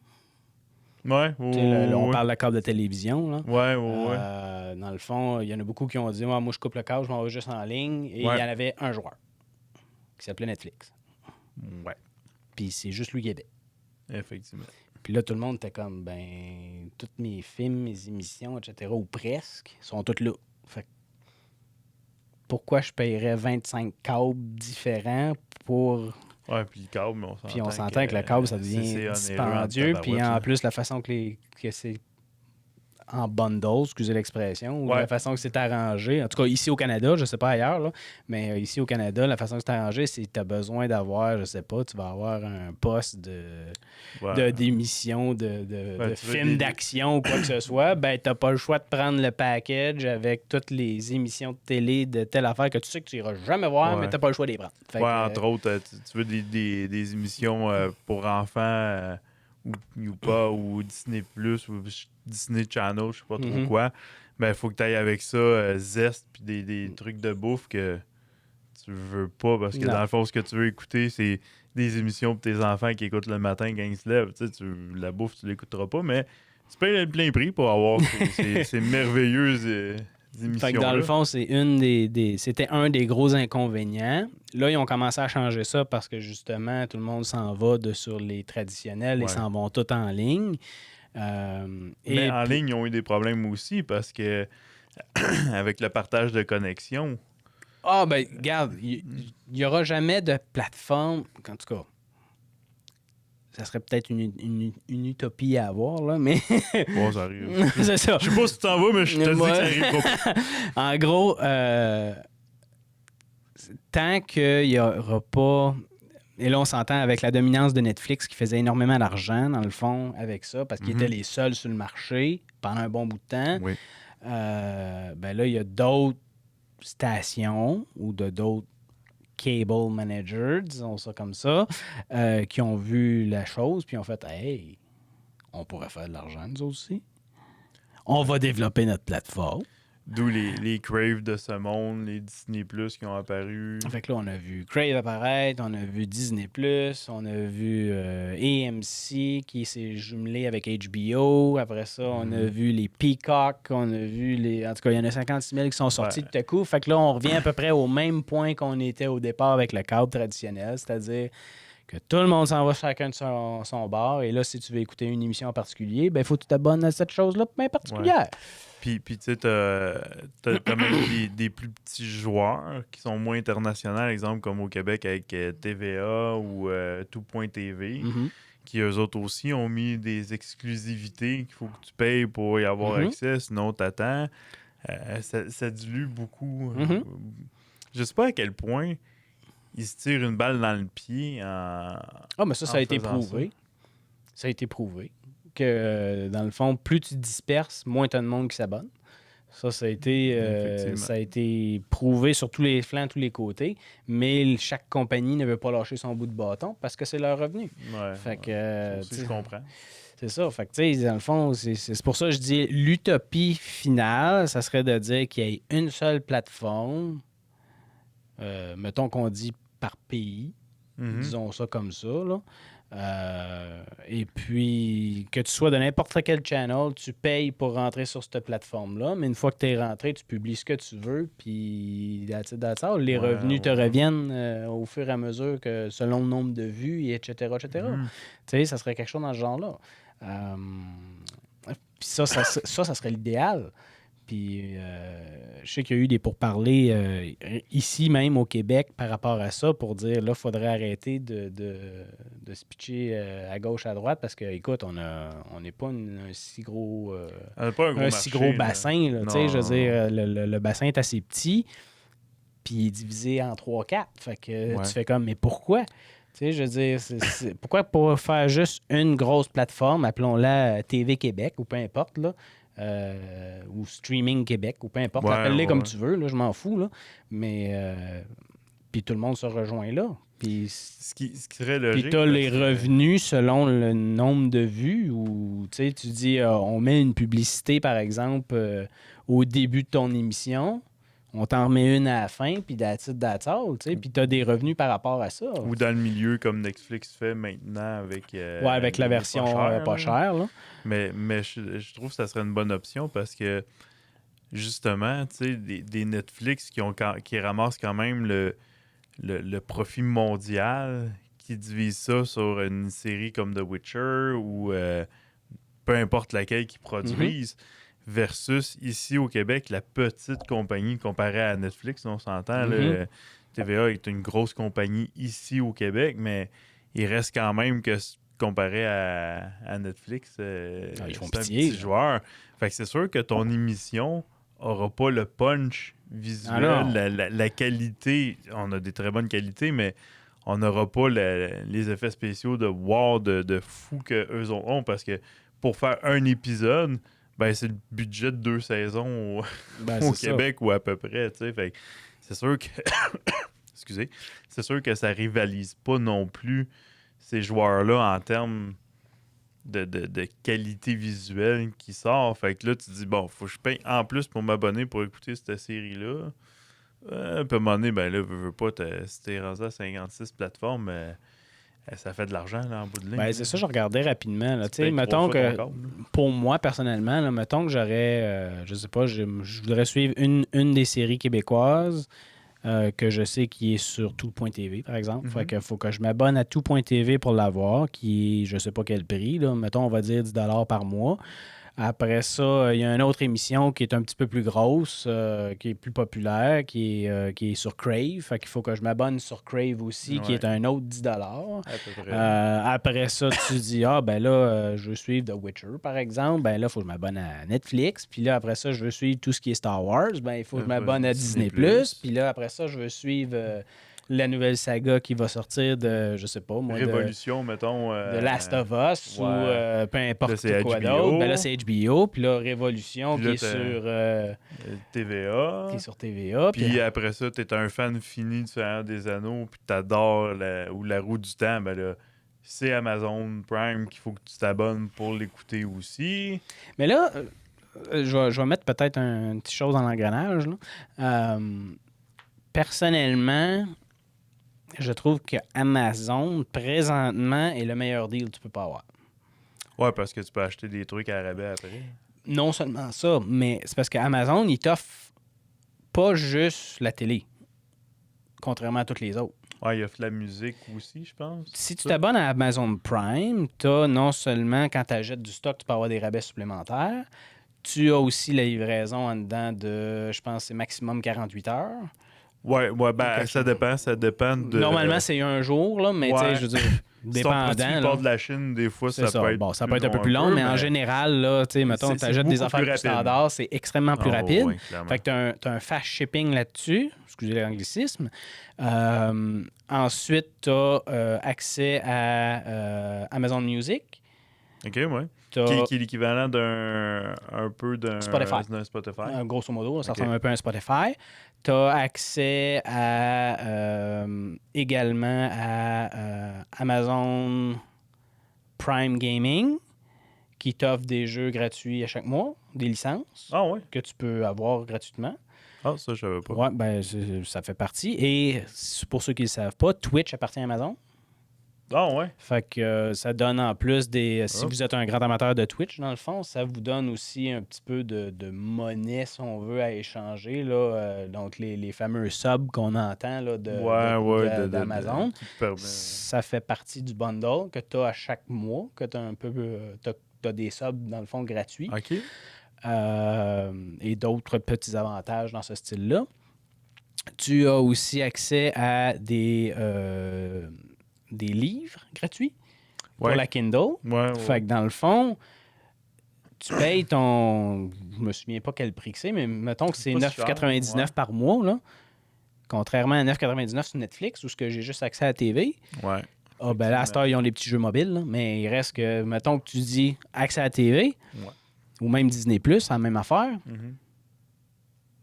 Ouais, On parle de câble de télévision, là. Ouais. Dans le fond, il y en a beaucoup qui ont dit moi, je coupe le câble, je m'en vais juste en ligne. Et il y en avait un joueur qui s'appelait Netflix. Ouais. Puis c'est juste lui qui aidait. Effectivement. Puis là, tout le monde était comme, ben, tous mes films, mes émissions, etc., ou presque, sont toutes là. Fait que pourquoi je paierais 25 câbles différents pour... Ouais, puis le câble, on s'entend que le câble, ça devient dispendieux. Puis en plus, la façon que c'est en bundle, excusez l'expression, ou la façon que c'est arrangé. En tout cas, ici au Canada, je sais pas ailleurs, là, mais ici au Canada, la façon que c'est arrangé, c'est que tu as besoin d'avoir, je sais pas, tu vas avoir un poste d'émission, de film d'action ou quoi que ce soit, ben t'as pas le choix de prendre le package avec toutes les émissions de télé de telle affaire que tu sais que tu iras jamais voir, mais t'as pas le choix de les prendre. Entre autres, tu veux des émissions pour enfants ou pas, ou Disney+, ou Disney Channel, je sais pas trop quoi, ben il faut que tu ailles avec ça, Zest, puis des trucs de bouffe que tu veux pas, parce que Non. dans le fond, ce que tu veux écouter, c'est des émissions pour tes enfants qui écoutent le matin quand ils se lèvent. La bouffe, tu l'écouteras pas, mais tu payes le plein prix pour avoir ces merveilleuses Fait que dans le émissions-là. fond, c'est c'était un des gros inconvénients. Là, ils ont commencé à changer ça parce que justement, tout le monde s'en va sur les traditionnels et Ouais. s'en vont tout en ligne. Mais Et en puis- ligne, ils ont eu des problèmes aussi parce que avec le partage de connexion. Ah, ben, regarde, il n'y aura jamais de plateforme. En tout cas, ça serait peut-être une utopie à avoir, là, mais. Bon, ça arrive. C'est ça. Je sais pas si tu t'en vas, mais je te dis que Ouais. ça arrivera pas. En gros, tant qu'il n'y aura pas. Et là, on s'entend avec la dominance de Netflix qui faisait énormément d'argent, dans le fond, avec ça, parce qu'ils étaient les seuls sur le marché pendant un bon bout de temps. Oui. Ben là, il y a d'autres stations ou d'autres cable managers, disons ça comme ça, qui ont vu la chose puis ont fait Hey, on pourrait faire de l'argent, nous aussi. On va développer notre plateforme. D'où les Crave de ce monde, les Disney Plus qui ont apparu. Fait que là, on a vu Crave apparaître, on a vu Disney+, on a vu AMC qui s'est jumelé avec HBO. Après ça, on a vu les Peacock, on a vu les... En tout cas, il y en a 56 000 qui sont sortis Ouais. tout à coup. Fait que là, on revient à peu près au même point qu'on était au départ avec le câble traditionnel, c'est-à-dire que tout le monde s'en va chacun de son bord. Et là, si tu veux écouter une émission en particulier, ben il faut que tu t'abonnes à cette chose-là bien particulière. Puis tu sais, t'as même des plus petits joueurs qui sont moins internationaux, exemple comme au Québec avec TVA ou Tout.tv, Mhm. qui eux autres aussi ont mis des exclusivités qu'il faut que tu payes pour y avoir Mhm. accès, sinon t'attends. Ça dilue beaucoup. Mhm. Je sais pas à quel point ils se tirent une balle dans le pied en. Ah, mais ça en a été faisant prouvé. Ça a été prouvé que, dans le fond, plus tu disperses, moins tu as de monde qui s'abonne. Ça Effectivement. ça a été prouvé sur tous les flancs, tous les côtés. Mais chaque compagnie ne veut pas lâcher son bout de bâton parce que c'est leur revenu. Ouais, Fait que, ça aussi, tu sais, je comprends. c'est ça. Fait que, tu sais, dans le fond, c'est pour ça que je dis l'utopie finale, ça serait de dire qu'il y ait une seule plateforme, mettons qu'on dit par pays, Mhm. disons ça comme ça, là. Et puis, que tu sois de n'importe quel channel, tu payes pour rentrer sur cette plateforme-là, mais une fois que tu es rentré, tu publies ce que tu veux, puis that's all. Les revenus te reviennent au fur et à mesure que selon le nombre de vues, et etc., etc. Mhm. Tu sais, ça serait quelque chose dans ce genre-là. Puis ça serait l'idéal. Puis je sais qu'il y a eu des pourparlers ici même au Québec par rapport à ça pour dire là, il faudrait arrêter de se pitcher à gauche, à droite parce que, écoute, on n'est pas un si gros, On n'a pas un gros si marché, gros là. bassin. Là, Non, tu sais, je veux non, dire, le bassin est assez petit, puis il est divisé en 3-4. Fait que Ouais. tu fais comme, mais pourquoi? Tu sais, je veux dire, pourquoi pas faire juste une grosse plateforme, appelons-la TV Québec ou peu importe, là, ou Streaming Québec ou peu importe, Ouais, appelle-les ouais, comme ouais. tu veux, là, je m'en fous, là. Mais, puis tout le monde se rejoint là. Puis Ce qui serait puis logique. tu as les parce que- revenus selon le nombre de vues ou tu sais, tu dis on met une publicité par exemple au début de ton émission, on t'en remet une à la fin puis that's it, that's all, tu sais, puis tu as des revenus par rapport à ça. Ou dans le milieu comme Netflix fait maintenant avec. Ouais, avec la les version pas là. chère là. Mais je trouve que ça serait une bonne option parce que justement, tu sais, des Netflix qui ramassent quand même le profit mondial, qui divise ça sur une série comme The Witcher ou peu importe laquelle qu'ils produisent, versus ici au Québec, la petite compagnie comparée à Netflix, on s'entend, là, TVA est une grosse compagnie ici au Québec, mais il reste quand même que comparé à Netflix, Ils font c'est un pitié, petit là. joueur. Fait que c'est sûr que ton émission aura pas le punch visuel, Ah non. la qualité. On a des très bonnes qualités, mais on n'aura pas les effets spéciaux de wow, de fou qu'eux ont, parce que pour faire un épisode, ben c'est le budget de 2 saisons Ben, au c'est Québec ou à peu près, tu sais. Fait que c'est sûr que excusez, c'est sûr que ça rivalise pas non plus ces joueurs-là en termes de qualité visuelle qui sort. Fait que là, tu dis, bon, faut que je paye en plus pour m'abonner pour écouter cette série-là. Puis à un moment donné, ben là, veux pas, si t'es rendu à 56 plateformes, ça fait de l'argent là, en bout de ligne. Ben, c'est ça, je regardais rapidement. Là. Tu payes 3 Mettons fois ton que, câble, là. pour moi, personnellement, là, mettons que j'aurais, je sais pas, je voudrais suivre une des séries québécoises que je sais qui est sur tout.tv, par exemple. Fait que faut que je m'abonne à tout.tv pour l'avoir, qui est, je sais pas quel prix, là. Mettons, on va dire 10 par mois. Après ça, il y a une autre émission qui est un petit peu plus grosse, qui est plus populaire, qui est sur Crave. Fait qu'il faut que je m'abonne sur Crave aussi, qui est Ouais, un autre 10 à peu près. Après ça, tu dis, ben là, je veux suivre The Witcher, par exemple. Ben là, il faut que je m'abonne à Netflix. Puis là, après ça, je veux suivre tout ce qui est Star Wars. Ben, il faut que je m'abonne à Disney+. Puis là, après ça, je veux suivre la nouvelle saga qui va sortir de, je sais pas, moi, Révolution, mettons. de Last of Us ou peu Là, importe c'est quoi HBO. d'autre. Ben là, c'est HBO. Puis là, Révolution Puis qui là, est sur, TVA. qui est sur TVA. Puis après ça, t'es un fan fini du Seigneur des Anneaux, puis t'adores la Roue du Temps, ben là, c'est Amazon Prime qu'il faut que tu t'abonnes pour l'écouter aussi. Mais là, je vais mettre peut-être une petite chose dans l'engrenage. Là. Personnellement, je trouve que Amazon, présentement, est le meilleur deal que tu peux pas avoir. Ouais, parce que tu peux acheter des trucs à rabais après. Non seulement ça, mais c'est parce qu'Amazon, il t'offre pas juste la télé, contrairement à toutes les autres. Ouais, il offre la musique aussi, je pense. Si tu t'abonnes à Amazon Prime, tu as non seulement, quand tu achètes du stock, tu peux avoir des rabais supplémentaires, tu as aussi la livraison en dedans de, je pense, c'est maximum 48 heures. Ouais, ben ça dépend de... Normalement, c'est un jour, là, mais tu sais, Ouais. je veux dire, Si ton produit dépendant. part Là. de la Chine, des fois, C'est ça peut être Bon, ça peut être un peu plus long, mais en général, là, tu sais, mettons, tu achètes des beaucoup affaires plus plus rapide. standards, c'est extrêmement plus rapide. Ouais, clairement. Fait que tu as un fast shipping là-dessus, excusez l'anglicisme. Ensuite, tu as accès à Amazon Music. OK, ouais. T'as Qui est l'équivalent un peu d'un Spotify. d'un Spotify. Grosso modo, là, ça OK. ressemble un peu à un Spotify. Tu as accès également à Amazon Prime Gaming, qui t'offre des jeux gratuits à chaque mois, des licences Ah ouais? que tu peux avoir gratuitement. Ah, ça, je savais pas. Ouais, ben, ça fait partie. Et pour ceux qui ne le savent pas, Twitch appartient à Amazon. Ah ouais? Fait que ça donne en plus des... Si Hop. vous êtes un grand amateur de Twitch, dans le fond, ça vous donne aussi un petit peu de monnaie, si on veut, à échanger. Là, donc, les fameux subs qu'on entend là, d'Amazon. qui te permet- Ça fait partie du bundle que tu as à chaque mois, que tu as un peu... t'as des subs, dans le fond, gratuits. OK. Et d'autres petits avantages dans ce style-là. Tu as aussi accès à des livres gratuits pour Ouais. la Kindle. Ouais. Fait que dans le fond, tu payes ton... Je me souviens pas quel prix que c'est, mais mettons que c'est pas si 9,99 cher, ouais. par mois, là. Contrairement à 9,99 sur Netflix, où j'ai juste accès à la TV. Ouais. Ah, ben là, à cette heure, ils ont les petits jeux mobiles, là, mais il reste que, mettons que tu dis accès à la TV, Ouais. ou même Disney+, c'est la même affaire, Mhm.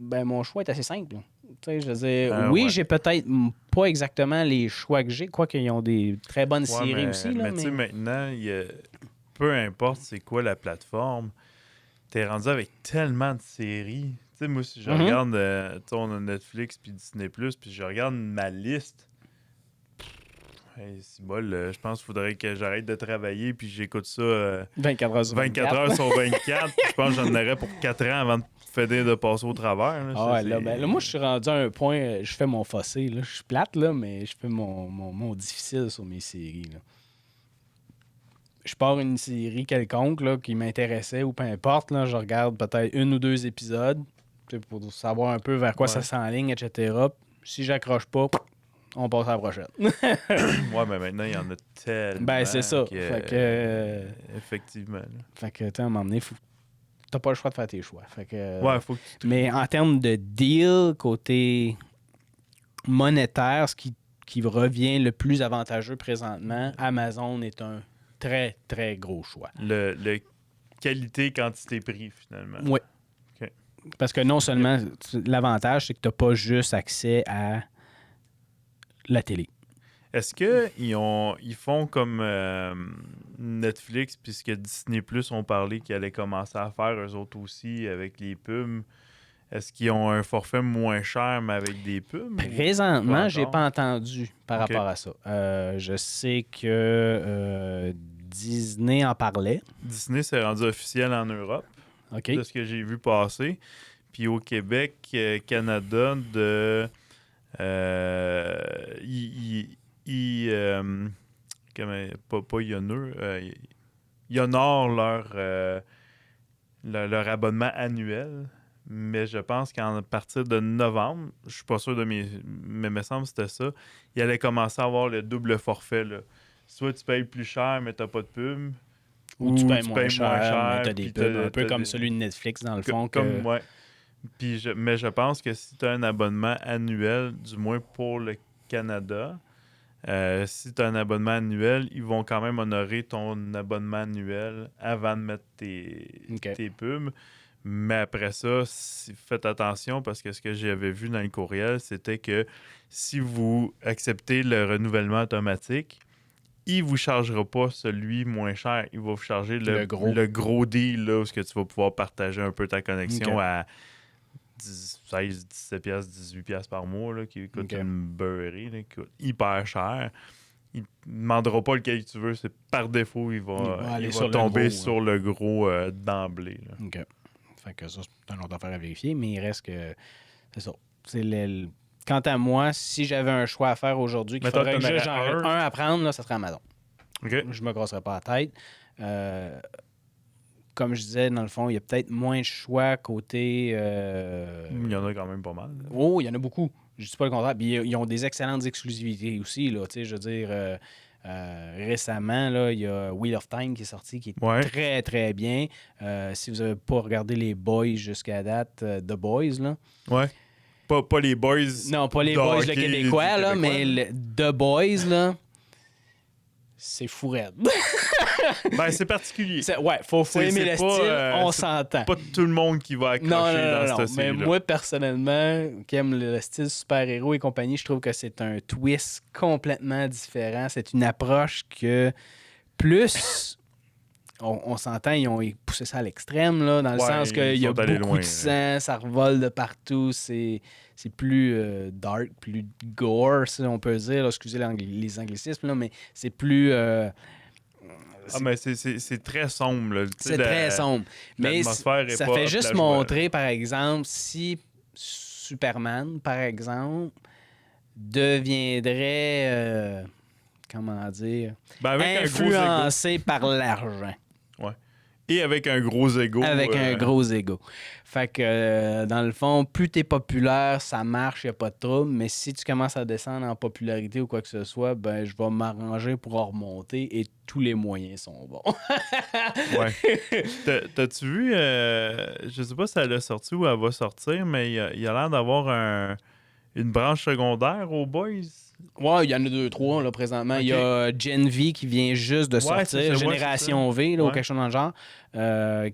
ben mon choix est assez simple. Là. Tu sais, je veux dire, Ouais. j'ai peut-être pas exactement les choix que j'ai, quoique ils ont des très bonnes Ouais, séries aussi. Là, mais tu sais, maintenant, peu importe c'est quoi la plateforme, t'es rendu avec tellement de séries. Tu sais, moi, si je Mhm. regarde, tu sais, on a Netflix puis Disney+, puis je regarde ma liste, hey, c'est bol, je pense qu'il faudrait que j'arrête de travailler puis j'écoute ça 24 heures sur 24 heures sur 24. Je pense que j'en aurais pour 4 ans avant de finir de passer au travers. Là. Ah Ça, ouais, c'est- là, moi, je suis rendu à un point, je fais mon fossé. Là. Je suis plate, là, mais je fais mon difficile sur mes séries. Là. Je pars une série quelconque là, qui m'intéressait ou peu importe, là, je regarde peut-être 1 ou 2 épisodes pour savoir un peu vers quoi ça s'enligne, etc. Si j'accroche pas, on passe à la prochaine. Ouais, mais maintenant, il y en a tellement. Ben, c'est ça. Fait que, effectivement. Là. fait que, tu sais, à un moment donné, t'as pas le choix de faire tes choix. Fait que, Ouais, faut que tu mais en termes de deal, côté monétaire, ce qui revient le plus avantageux présentement, Amazon est un très, très gros choix. le qualité, quantité, prix, finalement. Oui. OK. Parce que non seulement, l'avantage, c'est que t'as pas juste accès à la télé. Est-ce qu'ils font comme Netflix, puisque Disney Plus ont parlé qu'ils allaient commencer à faire eux autres aussi avec les pubs? Est-ce qu'ils ont un forfait moins cher, mais avec des pubs? Présentement, je n'ai encore? pas entendu par Ok. rapport à ça. Je sais que Disney en parlait. Disney s'est rendu officiel en Europe, OK. de ce que j'ai vu passer. Puis au Québec, Canada, pas Yoneux, ils honorent leur abonnement annuel. Mais je pense qu'à partir de novembre, je suis pas sûr de mais il me semble que c'était ça, il allait commencer à avoir le double forfait, là. Soit tu payes plus cher, mais t'as pas de pub, Ou tu ou payes tu moins payes moins cher, mais tu cher, as des puis pubs, un peu t'as comme celui de Netflix, dans le fond. comme, ouais. Puis mais je pense que si tu as un abonnement annuel, du moins pour le Canada, si tu as un abonnement annuel, ils vont quand même honorer ton abonnement annuel avant de mettre OK. tes pubs. Mais après ça, faites attention parce que ce que j'avais vu dans le courriel, c'était que si vous acceptez le renouvellement automatique, il ne vous chargera pas celui moins cher. Il va vous charger Le gros. le gros deal là, où est-ce que tu vas pouvoir partager un peu ta connexion OK. à 16, 17 piastres, 18 piastres par mois, là, qui coûte OK. une beurrée, là, qui coûte hyper cher. Il ne demandera pas lequel tu veux. C'est par défaut, il va aller sur le tomber gros, sur le gros d'emblée. Là. OK. Fait que ça, c'est une autre affaire à vérifier, mais il reste que... C'est ça. Quant à moi, si j'avais un choix à faire aujourd'hui, qu'il Mettons faudrait que que t'en aurais j'en un. un à prendre, là, ça serait Amazon. OK. Je me grosserais pas la tête. Comme je disais, dans le fond, il y a peut-être moins de choix côté... Il y en a quand même pas mal. Là. Oh, il y en a beaucoup. Je dis pas le contraire. Puis ils ont des excellentes exclusivités aussi, là. Tu sais, je veux dire, récemment, là, il y a Wheel of Time qui est sorti, qui est Ouais. très, très bien. Si vous n'avez pas regardé les Boys jusqu'à date, The Boys, là. Ouais. Pas les boys. Non, pas les de Boys, le hockey Québécois, du là, Québécois, mais là. The Boys, là, c'est fou raide. Ben, c'est particulier. Ouais, faut C'est- aimer c'est le pas, style, on c'est s'entend. Pas tout le monde qui va accrocher dans cette Mais série-là. moi, personnellement, qui aime le style super-héros et compagnie, je trouve que c'est un twist complètement différent. C'est une approche que plus... On s'entend, ils ont poussé ça à l'extrême, là, dans le Ouais, sens qu'il ils y a sont allés beaucoup loin, de sang, ça revole de partout, c'est plus dark, plus gore, si on peut dire. Là, excusez les anglicismes, là, mais c'est plus... mais c'est très sombre. Là. Tu sais, c'est très sombre. Mais l'atmosphère est ça pas fait hop juste la joie, montrer, par exemple, si Superman, par exemple, deviendrait, comment dire, Ben, avec un gros ego. influencé par l'argent. Ouais. Et avec un gros ego. Avec un gros ego. Fait que, dans le fond, plus t'es populaire, ça marche, y a pas de trouble. Mais si tu commences à descendre en popularité ou quoi que ce soit, ben je vais m'arranger pour en remonter et tous les moyens sont bons. Ouais. T'as-tu vu, je sais pas si elle a sorti ou elle va sortir, mais il y a l'air d'avoir une branche secondaire aux Boys. Ouais, il y en a 2, 3 là, présentement. Il y a Gen V qui vient juste de Ouais, sortir, c'est ça, Génération V, là, ou Ouais. quelque chose dans le genre,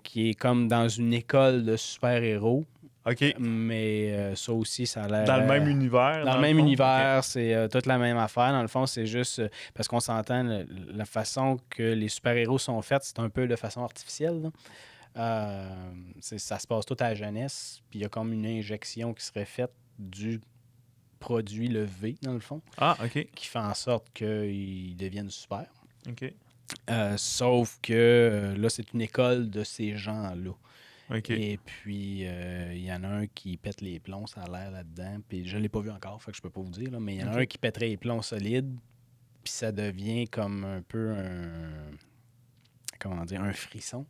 qui est comme dans une école de super-héros. OK. Mais ça aussi, ça a l'air... Dans le même univers. Dans le même fond? univers, c'est toute la même affaire. Dans le fond, c'est juste parce qu'on s'entend, la façon que les super-héros sont faits, c'est un peu de façon artificielle. Là. Ça se passe tout à la jeunesse, puis il y a comme une injection qui serait faite du produit, le V, dans le fond, Ah, OK. qui fait en sorte qu'ils deviennent super. OK. Sauf que là, c'est une école de ces gens-là. OK. Et puis, il y en a un qui pète les plombs, ça a l'air là-dedans. Puis je ne l'ai pas vu encore, fait que je peux pas vous dire. Là, mais il y en a un qui pèterait les plombs solides, puis ça devient comme un peu un frisson.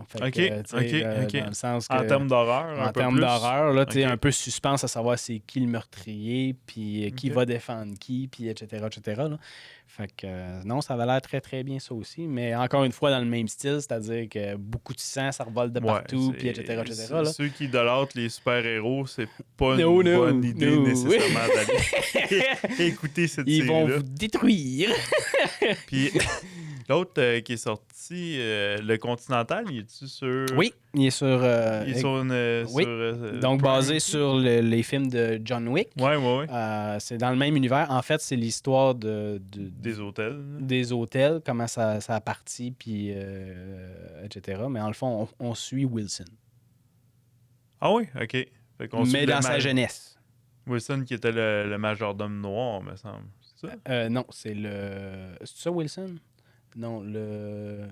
Fait OK, que, tu sais, OK. dans le sens que... En termes d'horreur, En termes d'horreur, là, tu sais, OK. un peu suspense à savoir c'est qui le meurtrier, puis qui OK. va défendre qui, puis etc., là. Fait que, non, ça avait l'air très, très bien, ça aussi. Mais encore une fois, dans le même style, c'est-à-dire que beaucoup de sang, ça revole de partout, puis etc., là. Ceux qui idolâtrent les super-héros, c'est pas No, une no, bonne idée no. nécessairement d'aller écouter cette Ils vont série-là. vous détruire. Puis l'autre qui est sorti, le Continental, il est-tu sur... Oui, il est sur... Il est sur une... oui. Donc, Prime basé aussi? sur les films de John Wick. Ouais. C'est dans le même univers. En fait, c'est l'histoire Des hôtels. des hôtels, comment ça a parti, puis etc. Mais en le fond, on suit Wilson. Ah oui, OK. Fait qu'on suit Mais le dans sa jeunesse. Wilson qui était le majordome noir, me semble. C'est ça? Non, c'est le... C'est ça, Wilson? Non,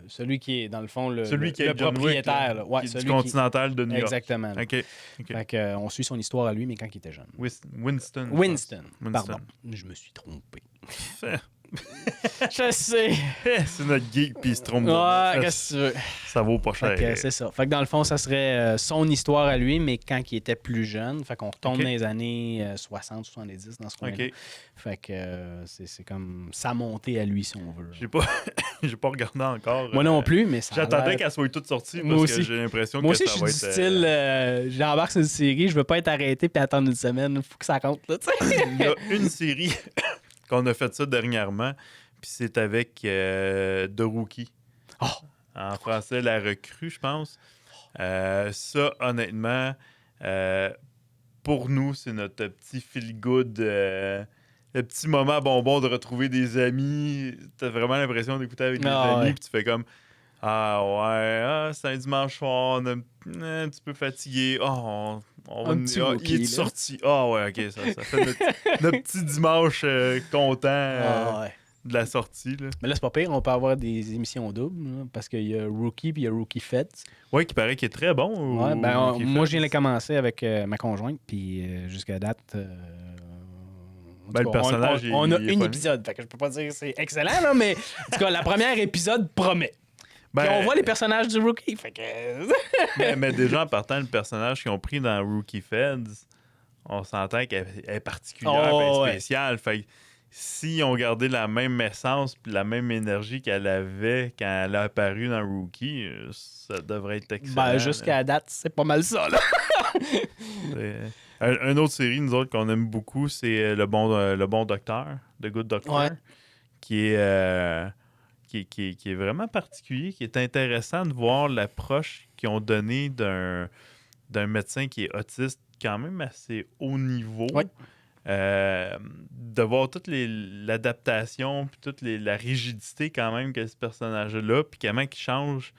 celui qui est, dans le fond, Celui qui est le John Wick, propriétaire. là, Là. Ouais, qui est du celui Continental de New York. Exactement. Là. OK. Fait que, on suit son histoire à lui, mais quand il était jeune. Winston. Winston. Winston. Pardon. Je me suis trompé. Je sais. C'est notre geek, puis il se trompe. Ouais, qu'est-ce que tu veux? Ça vaut pas cher. Fait que c'est ça. Fait que dans le fond, ça serait son histoire à lui, mais quand il était plus jeune. Fait qu'on retourne dans les années 60, 70 dans ce coin-là. OK. Fait que c'est comme sa montée à lui, si on veut. J'ai pas regardé encore. Moi non plus, mais ça a J'attendais l'air- qu'elle soit toute sortie Moi parce que aussi. j'ai l'impression Moi que aussi, ça je va suis du être... style, j'embarque sur une série, je veux pas être arrêté puis attendre une semaine. Faut que ça compte, là, tu sais. Il y a une série qu'on a fait ça dernièrement, puis c'est avec The Rookie. Oh! En français, La Recrue, je pense. Ça, honnêtement, pour nous, c'est notre petit feel-good, le petit moment bonbon de retrouver des amis. T'as vraiment l'impression d'écouter avec des amis, puis tu fais comme... Ah ouais, c'est un dimanche soir, on est un petit peu fatigué. Oh, Un petit Rookie, il est là. sorti. Ah ouais, ok, ça fait notre petit dimanche content Ouais. de la sortie. Là. Mais là, c'est pas pire, on peut avoir des émissions doubles, là, parce qu'il y a Rookie puis il y a Rookie Feds. Ouais, qui paraît qu'il est très bon. Ouais, Rookie moi, je Feds. viens de commencer avec ma conjointe, puis jusqu'à date. En Ben, tout le cas, personnage, on a il est un funny. épisode, fait que je peux pas dire que c'est excellent, là, mais en tout cas, la première épisode promet. Puis Ben, on voit les personnages du Rookie, fait que. mais déjà, en partant, le personnage qu'ils ont pris dans Rookie Feds, on s'entend qu'elle est particulière, Oh, elle est ouais. spéciale. Fait que s'ils ont gardé la même essence puis la même énergie qu'elle avait quand elle a apparu dans Rookie, ça devrait être excellent. Ben, jusqu'à date, c'est pas mal ça, là. Une autre série, nous autres, qu'on aime beaucoup, c'est le bon docteur, The Good Doctor, Ouais. qui est, qui est vraiment particulier, qui est intéressant de voir l'approche qu'ils ont donnée d'un médecin qui est autiste quand même assez haut niveau. Ouais. De voir toute l'adaptation puis toute la rigidité quand même que ce personnage-là, puis comment il change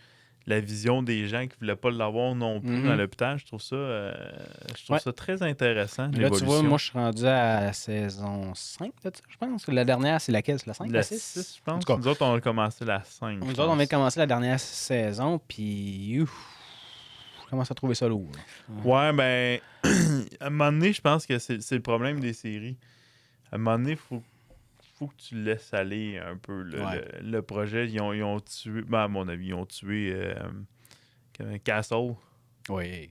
la vision des gens qui ne voulaient pas l'avoir non plus dans l'hôpital. Je trouve ça très intéressant, Là, tu l'évolution. vois, moi, je suis rendu à la saison 5, là, je pense. La dernière, c'est laquelle? C'est la 5? La 6? 6, je En pense. tout cas, Nous autres, on a commencé la 5. nous autres, on vient de commencer la dernière saison, puis je commence à trouver ça lourd. Là. Ouais, ben, à un moment donné, je pense que c'est le problème des séries. À un moment donné, faut que tu laisses aller un peu le projet. Ils ont tué, ben, à mon avis, ils ont tué Castle. Oui.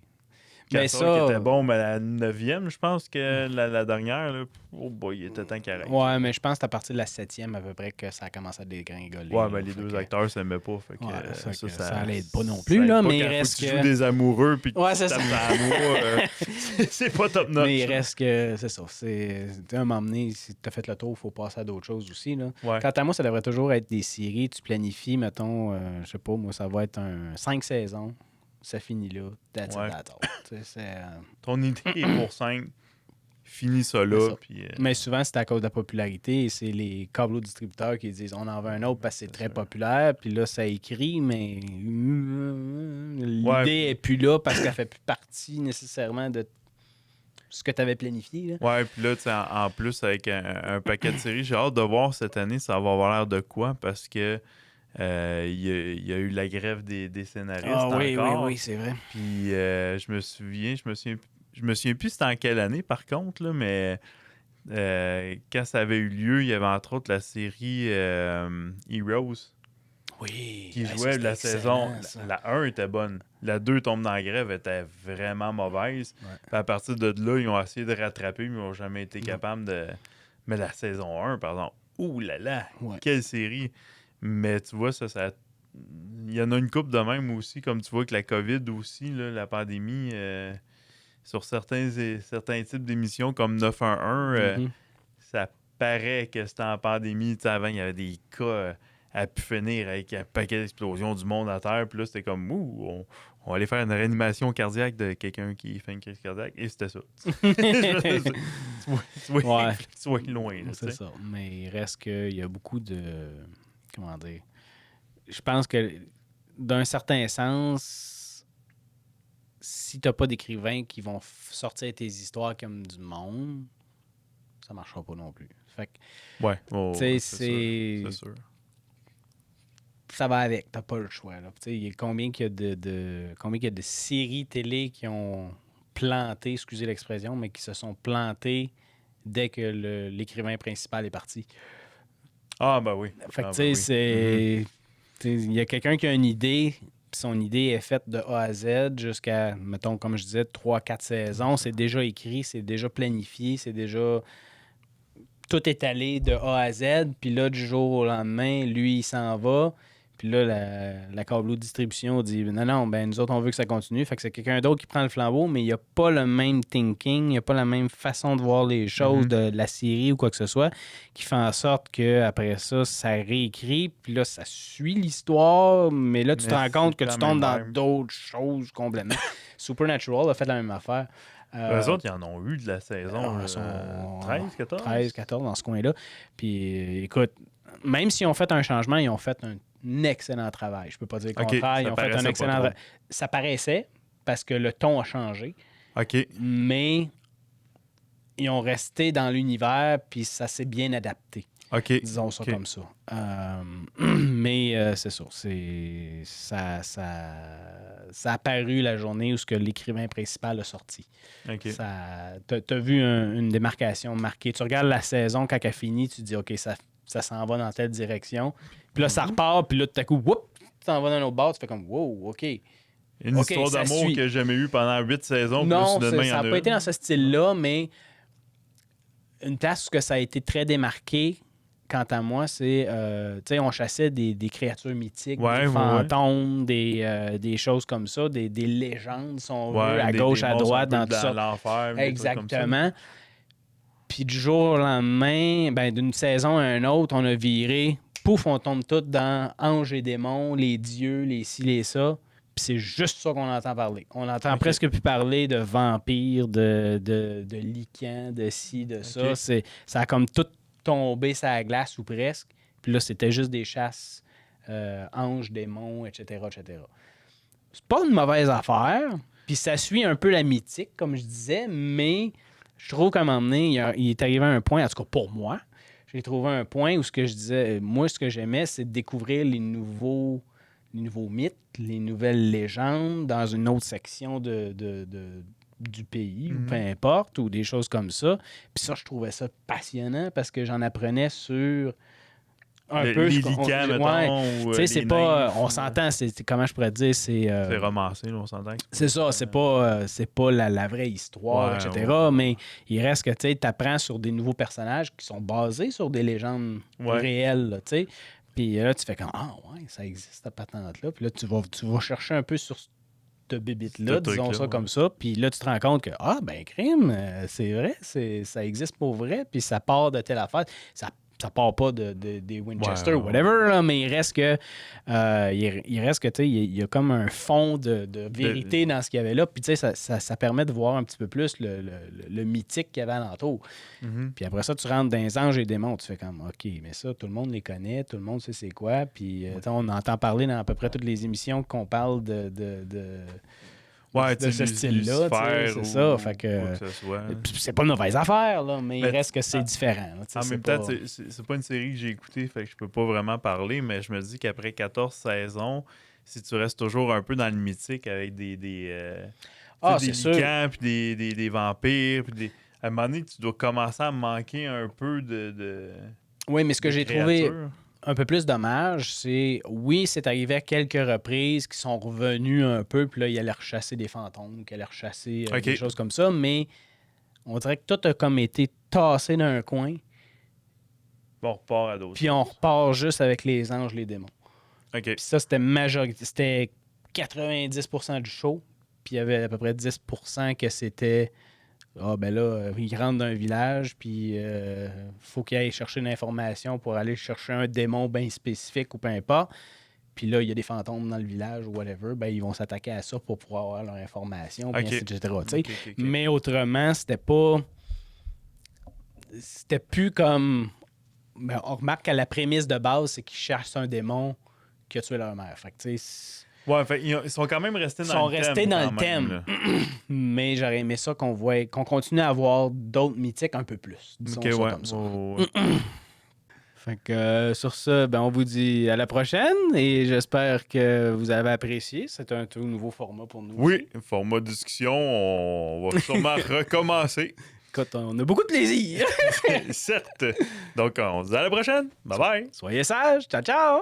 Castle Mais ça, qui était bon, mais la 9e, je pense que la dernière, là, oh boy, il était temps qu'il arrête. Ouais, mais je pense que c'est à partir de la 7e à peu près que ça a commencé à dégringoler. Ouais, là. ben les Fait deux que- acteurs s'aimaient pas. Fait que, Ouais, fait que ça ça allait pas non plus, ça aide là, pas mais il quand reste faut que tu que- joues des amoureux puis que Ouais, tu c'est tapes ça. dans l'amour, c'est pas top notch. Mais il reste que, c'est ça. C'est un moment donné, si tu as fait le tour, il faut passer à d'autres choses aussi. Là. Ouais. Quant à moi, ça devrait toujours être des séries. Tu planifies, mettons, je sais pas, moi, ça va être 5 saisons. Ça finit là. That's Ouais. it, that's all. Tu sais, c'est, Ton idée est pour 5. Finis ça C'est là. ça. Puis, Mais souvent, c'est à cause de la popularité. Et c'est les câbleaux distributeurs qui disent on en veut un autre parce que c'est très populaire. Puis là, ça écrit, mais l'idée Ouais. est plus là parce qu'elle fait plus partie nécessairement de ce que tu avais planifié. Là. Ouais, puis là, tu sais, en plus, avec un paquet de séries, j'ai hâte de voir cette année, ça va avoir l'air de quoi, parce que il y a eu la grève des scénaristes encore. Oui, c'est vrai. Puis je me souviens plus c'était en quelle année, par contre, là, mais quand ça avait eu lieu, il y avait entre autres la série Heroes Oui. qui ça, jouait c'était la saison. excellent, ça. La 1 était bonne. La 2 tombe dans la grève, était vraiment mauvaise. Ouais. Puis à partir de là, ils ont essayé de rattraper, mais ils n'ont jamais été capables de. Mais la saison 1, par exemple, ouh là là, Ouais. quelle série! Mais tu vois, ça. Il y en a une couple de même aussi, comme tu vois que la COVID aussi, là, la pandémie, sur certains types d'émissions comme 911, Mhm. ça paraît que c'était en pandémie. Tu sais, avant, il y avait des cas à pu finir avec un paquet d'explosions du monde à terre. Puis là, c'était comme, ouh, on va aller faire une réanimation cardiaque de quelqu'un qui fait une crise cardiaque. Et c'était ça. tu vois loin. Là, C'est tu sais. ça. Mais il reste qu'il y a beaucoup de. Comment dire? Je pense que d'un certain sens, si t'as pas d'écrivains qui vont sortir tes histoires comme du monde, ça marchera pas non plus. Fait que, Ouais, tu sais, c'est sûr. ça va avec, t'as pas le choix. Là. Il y a combien qu'il y a combien qu'il y a de séries télé qui ont planté, excusez l'expression, mais qui se sont plantées dès que l'écrivain principal est parti. Ah, ben oui. Fait que, Ah, tu ben sais, oui. il y a quelqu'un qui a une idée, puis son idée est faite de A à Z jusqu'à, mettons, comme je disais, 3-4 saisons. C'est déjà écrit, c'est déjà planifié, c'est déjà. Tout est allé de A à Z, puis là, du jour au lendemain, lui, il s'en va. Puis là, la câbleau distribution dit non, non, ben nous autres, on veut que ça continue. Fait que c'est quelqu'un d'autre qui prend le flambeau, mais il n'y a pas le même thinking, il n'y a pas la même façon de voir les choses de la série ou quoi que ce soit, qui fait en sorte qu'après ça, ça réécrit, puis là, ça suit l'histoire, mais là, tu te rends compte que tu tombes dans d'autres choses complètement. Supernatural a fait la même affaire. Eux autres, ils en ont eu de la saison 13, 14? 13, 14 dans ce coin-là. Puis écoute, même s'ils ont fait un changement, ils ont fait un excellent travail. Je peux pas dire le contraire. Ils ont fait un excellent travail. Ça paraissait parce que le ton a changé. OK. Mais ils ont resté dans l'univers, puis ça s'est bien adapté. OK. Disons ça comme ça. Mais c'est ça. Ça a apparu la journée où l'écrivain principal a sorti. OK. T'as vu une démarcation marquée. Tu regardes la saison, quand elle finit, tu te dis, OK, ça s'en va dans telle direction. Puis là, ça repart, puis là, tout à coup, whoop, tu t'en vas dans un autre bord, tu fais comme, wow, OK. Une histoire d'amour que j'ai jamais eue pendant 8 saisons. Non, ça n'a pas été dans ce style-là, mais une place où ça a été très démarqué, quant à moi, c'est, tu sais, on chassait des créatures mythiques, des fantômes, des choses comme ça, des légendes, si on veut, à gauche, à droite, dans tout ça. L'enfer. Exactement. Puis du jour au lendemain, ben, d'une saison à une autre, on a viré, pouf, on tombe tous dans anges et démons, les dieux, les ci, les ça. Puis c'est juste ça qu'on entend parler. On entend presque plus parler de vampires, de lycans, de ci, de ça. Ça a comme tout tombé sur la glace ou presque. Puis là, c'était juste des chasses, anges, démons, etc., etc. C'est pas une mauvaise affaire. Puis ça suit un peu la mythique, comme je disais, mais je trouve qu'à un moment donné, il est arrivé à un point, en tout cas pour moi, j'ai trouvé un point où ce que je disais, moi, ce que j'aimais, c'est de découvrir les nouveaux mythes, les nouvelles légendes dans une autre section du pays, ou peu importe, ou des choses comme ça. Puis ça, je trouvais ça passionnant parce que j'en apprenais sur un peu... Les lycans, mettons, tu sais, c'est pas... on s'entend, comment je pourrais te dire, c'est... c'est romancé, là, on s'entend. C'est ça, c'est pas la vraie histoire, etc. Mais il reste que, tu sais, t'apprends sur des nouveaux personnages qui sont basés sur des légendes réelles, tu sais. Puis là, tu fais comme, ah ouais, ça existe, cette patente-là. Puis là, tu vas chercher un peu sur cette bébite-là, disons ça comme ça. Puis là, tu te rends compte que, ah, ben, crime, c'est vrai, ça existe pour vrai. Puis ça part de telle affaire. Ça part pas des Winchester ou whatever, là, mais il reste que, tu sais, il y a comme un fond de vérité dans ce qu'il y avait là. Puis, tu sais, ça permet de voir un petit peu plus le mythique qu'il y avait alentour. Puis après ça, tu rentres dans les anges et démons. Tu fais comme, OK, mais ça, tout le monde les connaît, tout le monde sait c'est quoi. Puis, on entend parler dans à peu près toutes les émissions qu'on parle de ce style-là, c'est ça. Fait que c'est pas une mauvaise affaire, là, mais il reste que c'est différent. Là, en même temps, c'est pas une série que j'ai écoutée, fait que je peux pas vraiment parler, mais je me dis qu'après 14 saisons, si tu restes toujours un peu dans le mythique avec des lycans, puis des vampires, puis à un moment donné, tu dois commencer à manquer un peu de oui, mais ce que j'ai trouvé un peu plus dommage, c'est, oui, c'est arrivé à quelques reprises qui sont revenus un peu, puis là, il allait rechasser des fantômes, qu'il allait rechasser des choses comme ça, mais on dirait que tout a comme été tassé d'un coin. Bon, on repart à d'autres. Puis on repart juste avec les anges, les démons. Puis ça, c'était c'était 90% du show, puis il y avait à peu près 10% que c'était... Ah, ben là, il rentre dans un village, puis faut qu'il aille chercher une information pour aller chercher un démon bien spécifique ou peu importe. Puis là, il y a des fantômes dans le village ou whatever. Ben, ils vont s'attaquer à ça pour pouvoir avoir leur information, etc. Mais autrement, c'était pas... C'était plus comme... Ben, on remarque qu'à la prémisse de base, c'est qu'ils cherchent un démon qui a tué leur mère. Fait que, tu sais... Ouais, fait, ils sont quand même restés Ils dans sont le restés thème. dans quand le même, thème. là. Mais j'aurais aimé ça qu'on continue à avoir d'autres mythiques un peu plus. Disons Ok, ça ouais. comme ça. Ouais. Fait que sur ça, on vous dit à la prochaine et j'espère que vous avez apprécié. C'est un tout nouveau format pour nous. Oui, format discussion, on va sûrement recommencer. Écoute, on a beaucoup de plaisir. Certes. Donc, on se dit à la prochaine. Bye bye. Soyez sages. Ciao, ciao.